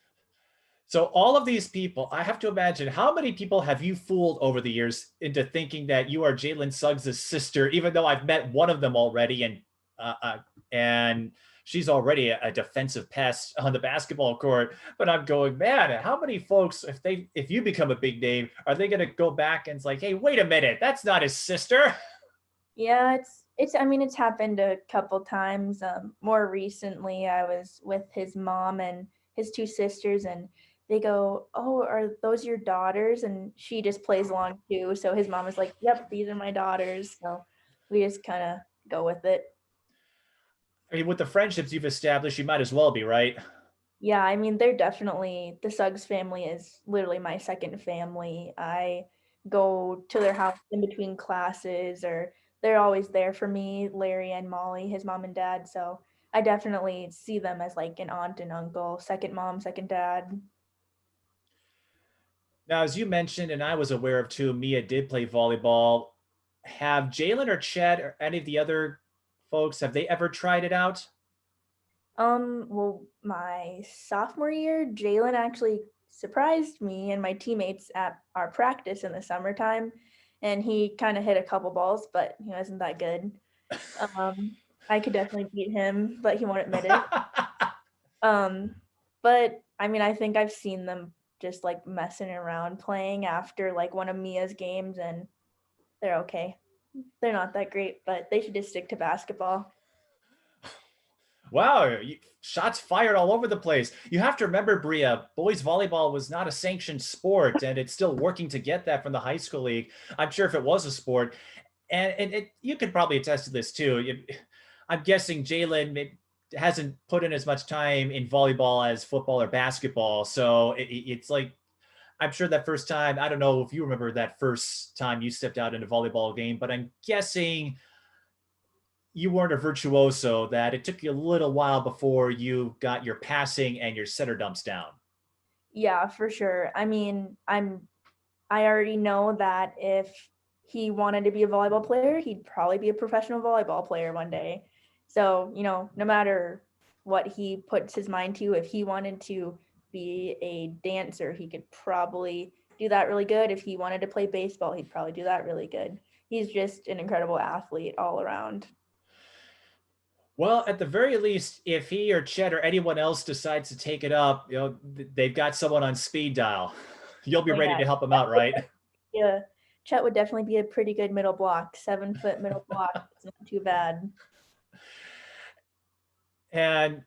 So all of these people, I have to imagine how many people have you fooled over the years into thinking that you are Jalen Suggs' sister, even though I've met one of them already, uh, uh, and she's already a defensive pest on the basketball court. But I'm going, man, how many folks, if you become a big name, are they going to go back and it's like, hey, wait a minute, that's not his sister? Yeah, it's happened a couple times. More recently, I was with his mom and his two sisters, and they go, "Oh, are those your daughters?" And she just plays along too. So his mom is like, "Yep, these are my daughters." So we just kind of go with it. I mean, with the friendships you've established, you might as well be, right? Yeah, I mean, they're definitely the Suggs family is literally my second family. I go to their house in between classes, or they're always there for me, Larry and Molly, his mom and dad. So I definitely see them as like an aunt and uncle, second mom, second dad. Now, as you mentioned, and I was aware of too, Mia did play volleyball. Have Jalen or Chet or any of the other folks, have they ever tried it out? Well, my sophomore year, Jalen actually surprised me and my teammates at our practice in the summertime, and he kind of hit a couple balls, but he wasn't that good. Um, I could definitely beat him, but he won't admit it. Um, but I mean, I think I've seen them just like messing around playing after like one of Mia's games, and they're okay. They're not that great, but they should just stick to basketball. Wow, shots fired all over the place. You have to remember, Bria, boys volleyball was not a sanctioned sport, and it's still working to get that from the high school league. I'm sure if it was a sport, and you could probably attest to this too. I'm guessing Jalen hasn't put in as much time in volleyball as football or basketball, so it's like I'm sure that first time. I don't know if you remember that first time you stepped out in a volleyball game, but I'm guessing you weren't a virtuoso, that it took you a little while before you got your passing and your center dumps down. Yeah, for sure. I mean, I already know that if he wanted to be a volleyball player, he'd probably be a professional volleyball player one day. So, no matter what he puts his mind to, if he wanted to be a dancer, he could probably do that really good. If he wanted to play baseball, he'd probably do that really good. He's just an incredible athlete all around. Well, at the very least, if he or Chet or anyone else decides to take it up, they've got someone on speed dial. You'll be Oh ready yeah. to help them out, right? Yeah. Chet would definitely be a pretty good middle block. 7 foot middle block. It's not too bad. And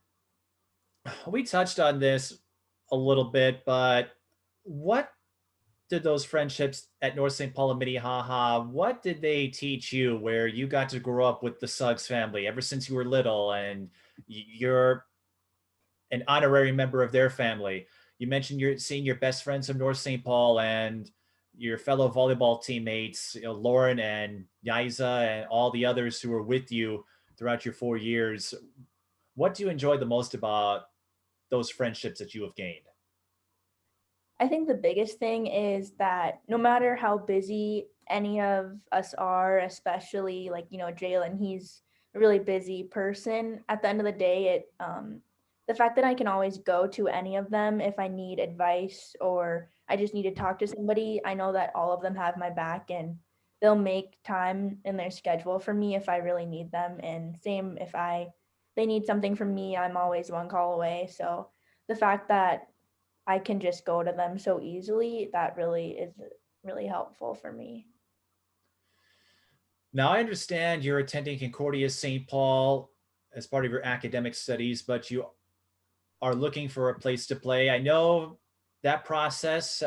we touched on this a little bit, but what did those friendships at North St. Paul and Minnehaha, what did they teach you where you got to grow up with the Suggs family ever since you were little and you're an honorary member of their family? You mentioned you're seeing your best friends from North St. Paul and your fellow volleyball teammates, Lauren and Yiza and all the others who were with you throughout your 4 years. What do you enjoy the most about those friendships that you have gained? I think the biggest thing is that no matter how busy any of us are, especially like, Jalen, he's a really busy person. At the end of the day, the fact that I can always go to any of them if I need advice or I just need to talk to somebody, I know that all of them have my back and they'll make time in their schedule for me if I really need them. And same if they need something from me, I'm always one call away. So the fact that I can just go to them so easily, that really is really helpful for me. Now, I understand you're attending Concordia St. Paul as part of your academic studies, but you are looking for a place to play. I know that process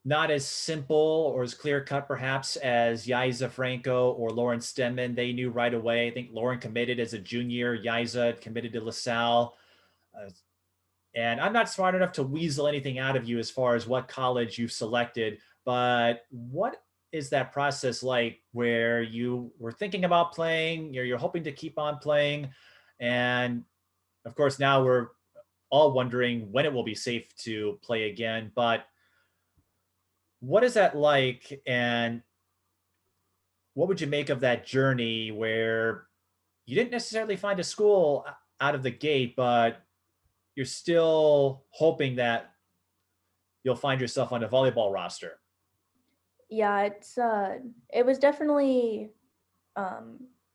not as simple or as clear cut perhaps as Yiza Franco or Lauren Stenman. They knew right away. I think Lauren committed as a junior, Yiza committed to LaSalle. Uh, and I'm not smart enough to weasel anything out of you as far as what college you've selected, but what is that process like where you were thinking about playing, you're hoping to keep on playing, and of course now we're all wondering when it will be safe to play again, but what is that like, and what would you make of that journey where you didn't necessarily find a school out of the gate, but you're still hoping that you'll find yourself on a volleyball roster? Yeah, it was definitely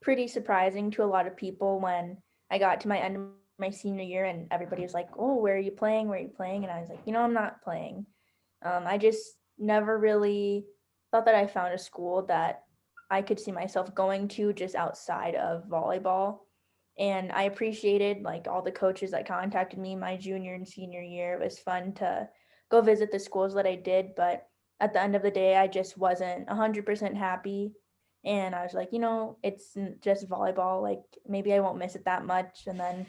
pretty surprising to a lot of people when I got to my end of my senior year and everybody was like, "Oh, where are you playing? Where are you playing?" And I was like, I'm not playing. I just never really thought that I found a school that I could see myself going to just outside of volleyball. And I appreciated like all the coaches that contacted me my junior and senior year. It was fun to go visit the schools that I did, but at the end of the day, I just wasn't 100% happy. And I was like, it's just volleyball. Like maybe I won't miss it that much. And then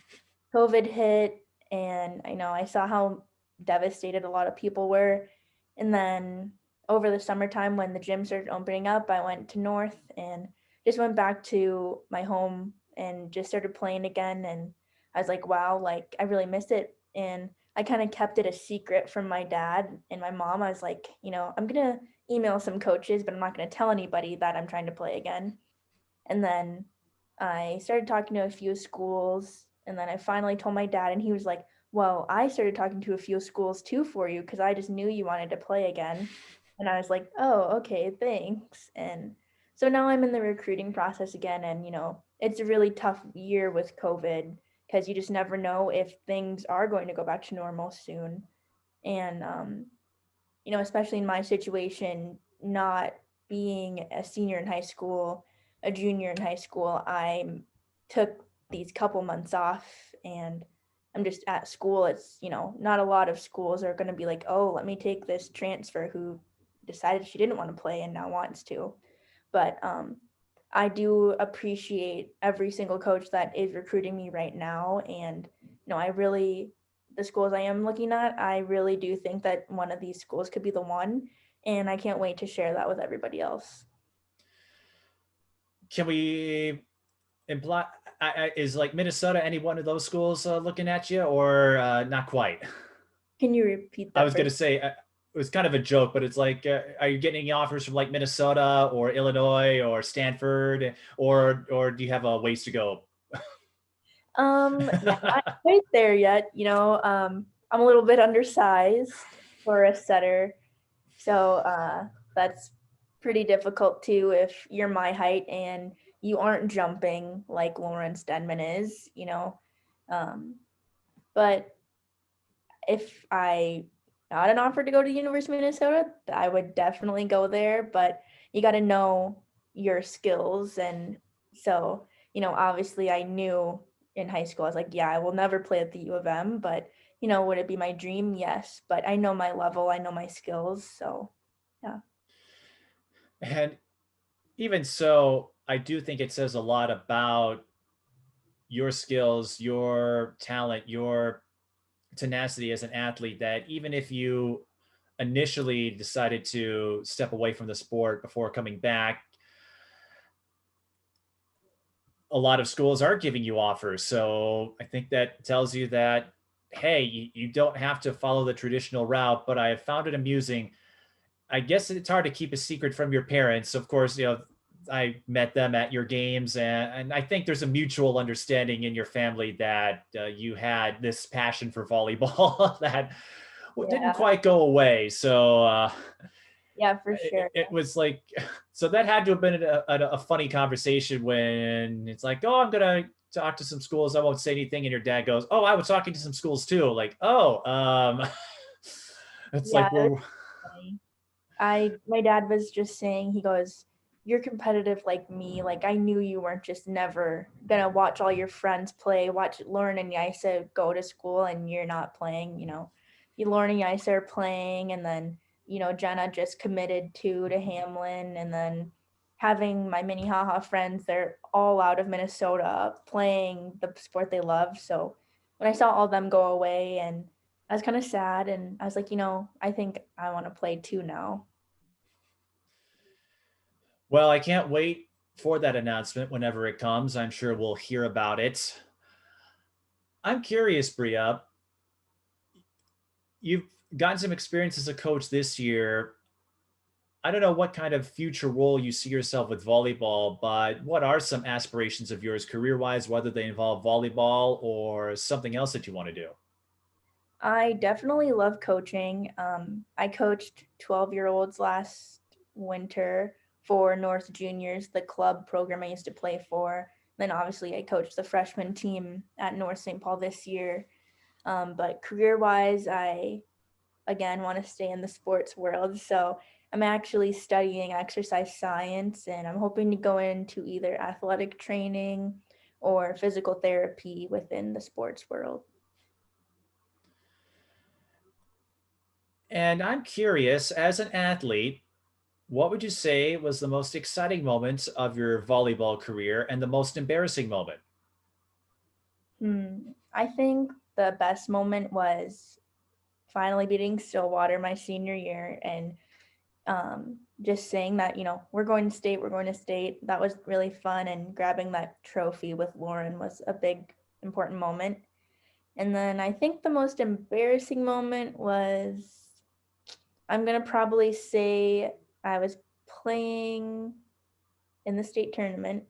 COVID hit, and I know I saw how devastated a lot of people were. And then over the summertime, when the gym started opening up, I went to North and just went back to my home and just started playing again. And I was like, wow, like I really miss it. And I kind of kept it a secret from my dad and my mom. I was like, I'm going to email some coaches, but I'm not going to tell anybody that I'm trying to play again. And then I started talking to a few schools, and then I finally told my dad, and he was like, well, I started talking to a few schools too for you because I just knew you wanted to play again. And I was like, oh, okay, thanks. And so now I'm in the recruiting process again. And, it's a really tough year with COVID because you just never know if things are going to go back to normal soon. And, especially in my situation, not being a senior in high school, a junior in high school, I took these couple months off and I'm just at school. It's, not a lot of schools are going to be like, oh, let me take this transfer who decided she didn't want to play and now wants to. But I do appreciate every single coach that is recruiting me right now. And, the schools I am looking at, I really do think that one of these schools could be the one. And I can't wait to share that with everybody else. Can we imply, is like Minnesota any one of those schools looking at you, or not quite? Can you repeat I that was going first? to say, it was kind of a joke, but it's like, are you getting any offers from like Minnesota or Illinois or Stanford, or do you have a ways to go? Yeah, not quite there yet. I'm a little bit undersized for a setter. So that's pretty difficult too if you're my height and you aren't jumping like Lauren Stenman is. Um, but if I got an offer to go to the University of Minnesota, I would definitely go there. But you got to know your skills. And so, obviously I knew in high school, I was like, yeah, I will never play at the U of M, but, would it be my dream? Yes. But I know my level, I know my skills. So, yeah. And even so, I do think it says a lot about your skills, your talent, your tenacity as an athlete, that even if you initially decided to step away from the sport before coming back, a lot of schools are giving you offers. So I think that tells you that, hey, you don't have to follow the traditional route. But I have found it amusing. I guess it's hard to keep a secret from your parents. Of course, I met them at your games, and I think there's a mutual understanding in your family that you had this passion for volleyball that didn't Yeah. quite go away. So Yeah, for it, sure. it was like, so that had to have been a funny conversation when it's like, oh, I'm gonna talk to some schools, I won't say anything, and your dad goes, oh, I was talking to some schools too, like, oh, it's Yeah, like, that's well, funny. My dad was just saying, he goes, you're competitive like me. Like I knew you weren't just never gonna watch all your friends play, watch Lauren and Yaisa go to school and you're not playing. You Lauren and Yaisa are playing, and then, Jenna just committed to Hamlin, and then having my Minnehaha friends, they're all out of Minnesota playing the sport they love. So when I saw all of them go away, and I was kind of sad, and I was like, I think I want to play too now. well, I can't wait for that announcement whenever it comes. I'm sure we'll hear about it. I'm curious, Bria, you've gotten some experience as a coach this year. I don't know what kind of future role you see yourself with volleyball, but what are some aspirations of yours career wise, whether they involve volleyball or something else that you want to do? I definitely love coaching. I coached 12-year-olds last winter for North Juniors, the club program I used to play for. Then obviously I coached the freshman team at North St. Paul this year. But career-wise, I again want to stay in the sports world. So I'm actually studying exercise science, and I'm hoping to go into either athletic training or physical therapy within the sports world. And I'm curious, as an athlete, what would you say was the most exciting moment of your volleyball career and the most embarrassing moment? I think the best moment was finally beating Stillwater my senior year, and just saying that, we're going to state, we're going to state. That was really fun, and grabbing that trophy with Lauren was a big, important moment. And then I think the most embarrassing moment was, I'm going to probably say I was playing in the state tournament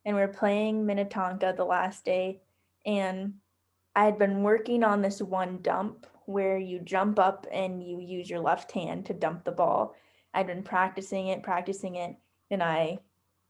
and we are playing Minnetonka the last day. And I had been working on this one dump where you jump up and you use your left hand to dump the ball. I'd been practicing it, and I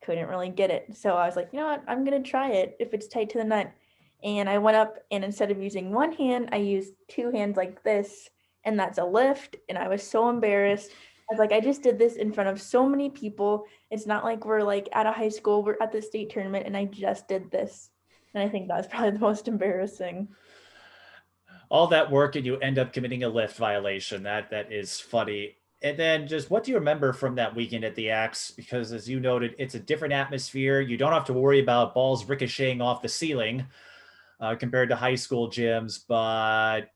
couldn't really get it. So I was like, you know what? I'm going to try it if it's tight to the net. And I went up, and instead of using one hand, I used two hands like this, and that's a lift. And I was so embarrassed. I was like, I just did this in front of so many people. It's not like we're like at a high school, we're at the state tournament, and I just did this. And I think that was probably the most embarrassing. All that work and you end up committing a lift violation. That is funny. And then just what do you remember from that weekend at the Axe? Because as you noted, it's a different atmosphere. You don't have to worry about balls ricocheting off the ceiling compared to high school gyms, but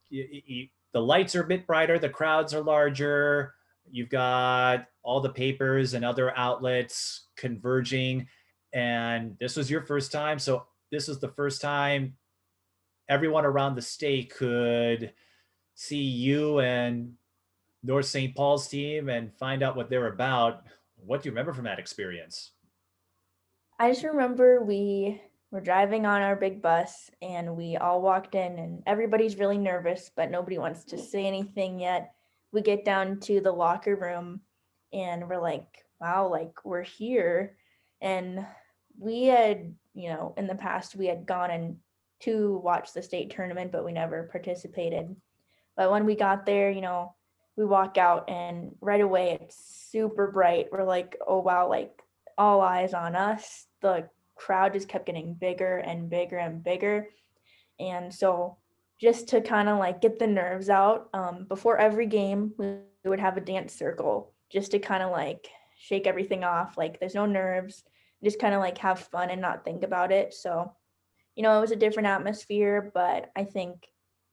the lights are a bit brighter, the crowds are larger. You've got all the papers and other outlets converging. And this was your first time. So this was the first time everyone around the state could see you and North St. Paul's team and find out what they're about. What do you remember from that experience? I just remember we were driving on our big bus and we all walked in and everybody's really nervous, but nobody wants to say anything yet. We get down to the locker room and we're like, wow, like we're here. And we had, in the past, we had gone and to watch the state tournament, but we never participated. But when we got there, we walk out and right away it's super bright. We're like, oh wow, like all eyes on us. The crowd just kept getting bigger and bigger and bigger. And so just to kind of like get the nerves out, before every game, we would have a dance circle just to kind of like shake everything off. Like there's no nerves, just kind of like have fun and not think about it. So it was a different atmosphere, but I think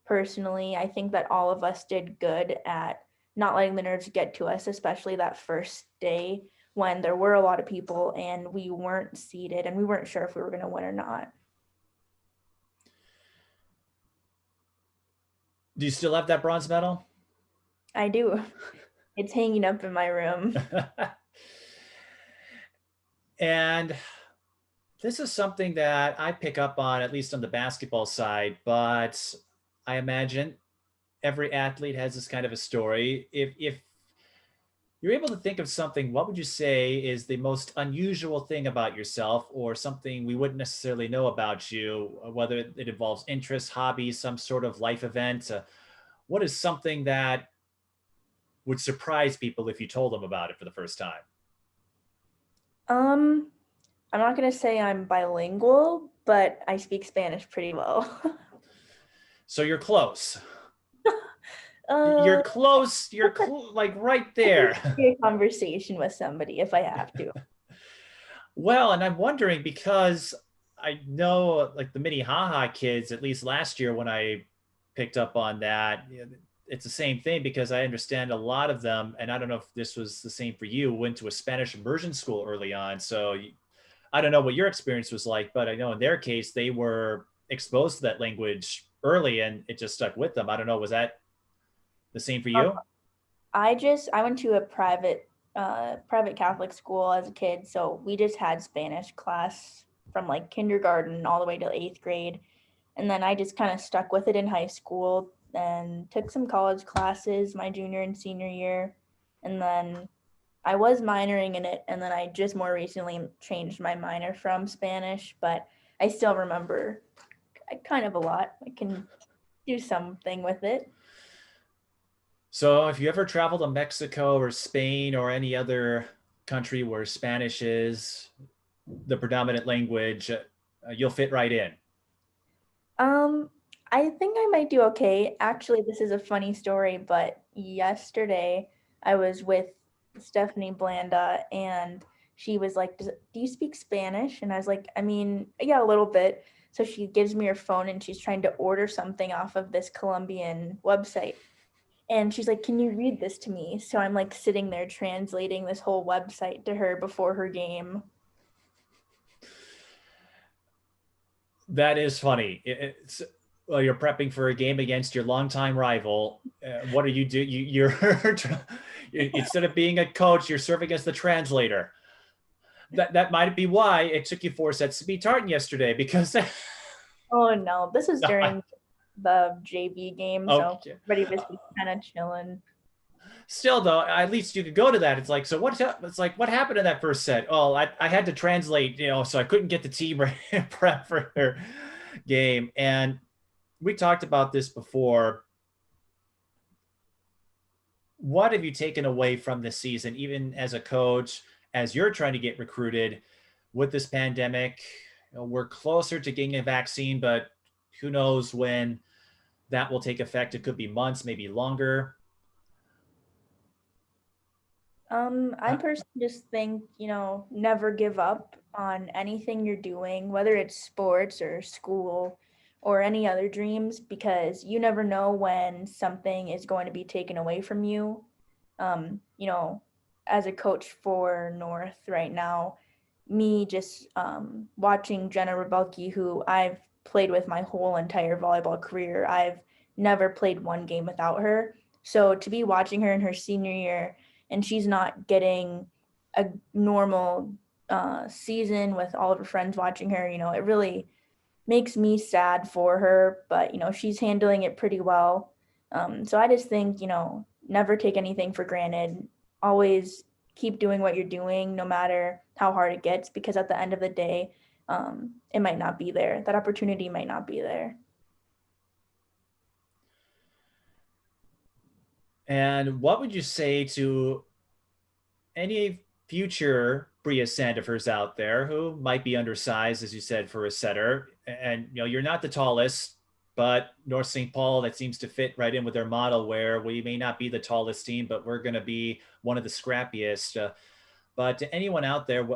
personally, I think that all of us did good at not letting the nerves get to us, especially that first day when there were a lot of people and we weren't seated and we weren't sure if we were going to win or not. Do you still have that bronze medal? I do. It's hanging up in my room. And this is something that I pick up on, at least on the basketball side, but I imagine every athlete has this kind of a story. If you're able to think of something, what would you say is the most unusual thing about yourself or something we wouldn't necessarily know about you, whether it involves interests, hobbies, some sort of life event? What is something that would surprise people if you told them about it for the first time? Um, I'm not going to say I'm bilingual, but I speak Spanish pretty well. So you're close. uh, You're close. Like right there. a conversation with somebody if I have to. Well, and I'm wondering because I know like the Minnehaha kids, at least last year when I picked up on that, it's the same thing because I understand a lot of them, and I don't know if this was the same for you, went to a Spanish immersion school early on. So I don't know what your experience was like, but I know in their case, they were exposed to that language early and it just stuck with them. I don't know. Was that the same for you? I went to a private Catholic school as a kid, so we just had Spanish class from like kindergarten all the way to 8th grade. And then I just kind of stuck with it in high school and took some college classes my junior and senior year. And then I was minoring in it, and then I just more recently changed my minor from Spanish, but I still remember kind of a lot. I can do something with it. So if you ever travel to Mexico or Spain or any other country where Spanish is the predominant language, you'll fit right in. Um, I think I might do okay. Actually, this is a funny story, but yesterday I was with Stephanie Blanda and she was like, Do you speak Spanish? And I was like, I mean, yeah, a little bit. So she gives me her phone and she's trying to order something off of this Colombian website. And she's like, Can you read this to me? So I'm like sitting there translating this whole website to her before her game. That is funny. It's Well, you're prepping for a game against your longtime rival. What are you do? You're instead of being a coach, you're serving as the translator. That might be why it took you 4 sets to beat Tartan yesterday because Oh no, this is during the JV game, so okay. everybody was just kind of chilling. Still though, at least you could go to that. It's like, so what? It's like, what happened in that first set? Oh, I had to translate, so I couldn't get the team ready prep for their game. And we talked about this before. What have you taken away from this season, even as a coach, as you're trying to get recruited with this pandemic? We're closer to getting a vaccine, but who knows when that will take effect? It could be months, maybe longer. I personally just think, never give up on anything you're doing, whether it's sports or school or any other dreams, because you never know when something is going to be taken away from you. You know, as a coach for North right now, me just watching Jenna Rebelke, who I've played with my whole entire volleyball career, I've never played one game without her. So to be watching her in her senior year, and she's not getting a normal season with all of her friends watching her, it really makes me sad for her, but she's handling it pretty well. So I just think, never take anything for granted. Always keep doing what you're doing, no matter how hard it gets, because at the end of the day, it might not be there. That opportunity might not be there. And what would you say to any future Bria Sandifers out there who might be undersized, as you said, for a setter? And you're not the tallest, but North St. Paul, that seems to fit right in with their model, where we may not be the tallest team, but we're going to be one of the scrappiest. But to anyone out there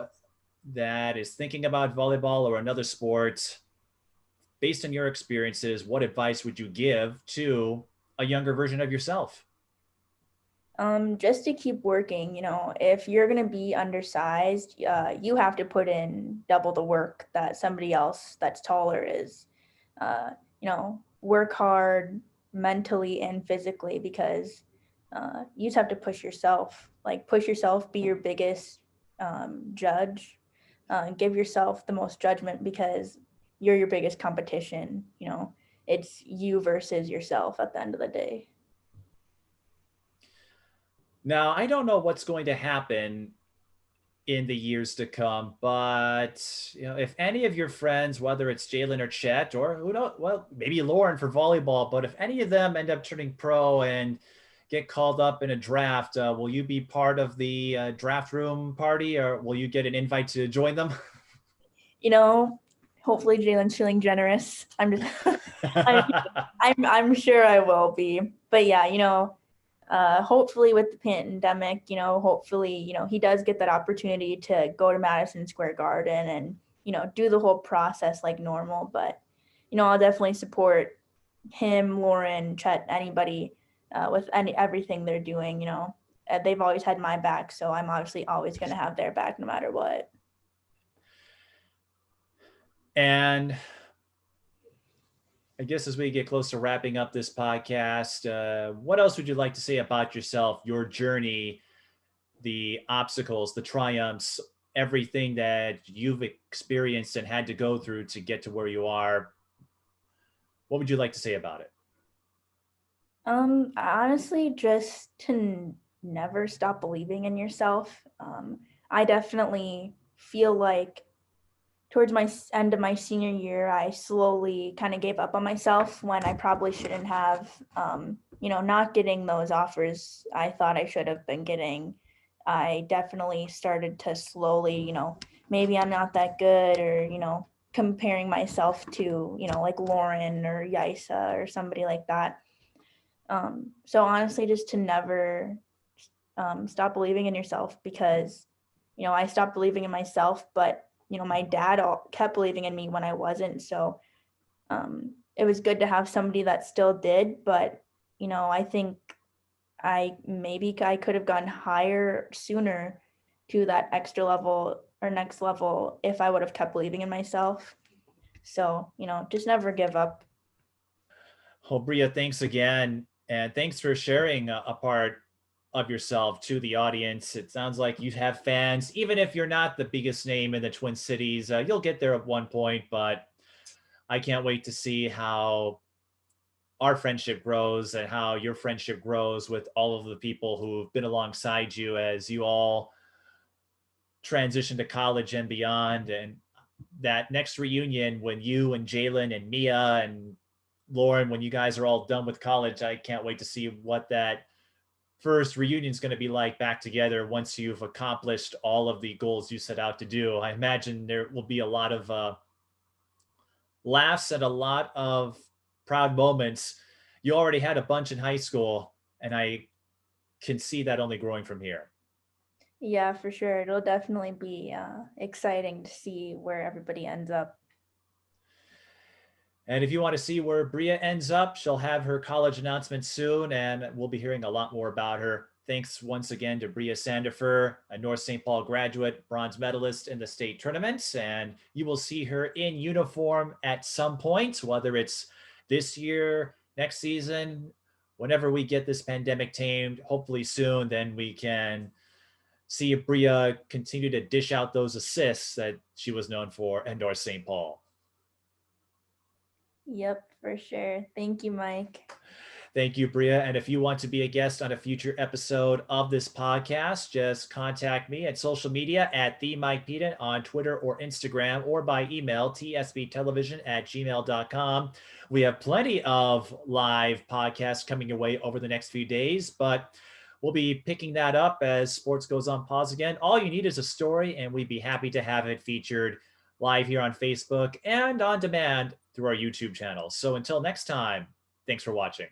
that is thinking about volleyball or another sport, based on your experiences, what advice would you give to a younger version of yourself? Just to keep working, if you're going to be undersized, you have to put in double the work that somebody else that's taller is. Work hard mentally and physically, because you just have to push yourself. Like, push yourself, be your biggest judge, give yourself the most judgment, because you're your biggest competition. It's you versus yourself at the end of the day. Now, I don't know what's going to happen in the years to come, but if any of your friends, whether it's Jalen or Chet, or who knows, well, maybe Lauren for volleyball, but if any of them end up turning pro and get called up in a draft, will you be part of the draft room party, or will you get an invite to join them? you know, Hopefully Jalen's feeling generous. I'm just, I'm, I'm sure I will be. But yeah, hopefully with the pandemic, hopefully, he does get that opportunity to go to Madison Square Garden and, do the whole process like normal. But, I'll definitely support him, Lauren, Chet, anybody with everything they're doing. They've always had my back, so I'm obviously always going to have their back no matter what. And I guess as we get close to wrapping up this podcast, what else would you like to say about yourself, your journey, the obstacles, the triumphs, everything that you've experienced and had to go through to get to where you are? What would you like to say about it? Honestly, just to never stop believing in yourself. I definitely feel like towards my end of my senior year, I slowly kind of gave up on myself when I probably shouldn't have. Not getting those offers I thought I should have been getting. I definitely started to slowly, maybe I'm not that good, or, comparing myself to, like Lauren or Yaisa or somebody like that. So honestly, just to never stop believing in yourself, because, I stopped believing in myself, but, my dad kept believing in me when I wasn't. So it was good to have somebody that still did, but, I think I could have gone higher sooner to that extra level or next level if I would have kept believing in myself. So, just never give up. Well, Bria, thanks again. And thanks for sharing a part of yourself to the audience. It sounds like you have fans, even if you're not the biggest name in the Twin Cities. You'll get there at one point, but I can't wait to see how our friendship grows and how your friendship grows with all of the people who've been alongside you as you all transition to college and beyond. And that next reunion when you and Jalen and Mia and Lauren, when you guys are all done with college, I can't wait to see what that first reunion is going to be like back together once you've accomplished all of the goals you set out to do. I imagine there will be a lot of laughs and a lot of proud moments. You already had a bunch in high school, and I can see that only growing from here. Yeah, for sure. It'll definitely be exciting to see where everybody ends up. And if you want to see where Bria ends up, she'll have her college announcement soon, and we'll be hearing a lot more about her. Thanks once again to Bria Sandifer, a North St. Paul graduate, bronze medalist in the state tournaments. And you will see her in uniform at some point, whether it's this year, next season, whenever we get this pandemic tamed, hopefully soon, then we can see if Bria continue to dish out those assists that she was known for at North St. Paul. Yep, for sure. Thank you, Mike. Thank you, Bria. And if you want to be a guest on a future episode of this podcast, just contact me at social media at the Mike Peden on Twitter or Instagram, or by email, tsbtelevision@gmail.com. We have plenty of live podcasts coming your way over the next few days, but we'll be picking that up as sports goes on pause again. All you need is a story, and we'd be happy to have it featured live here on Facebook and on demand through our YouTube channel. So until next time, thanks for watching.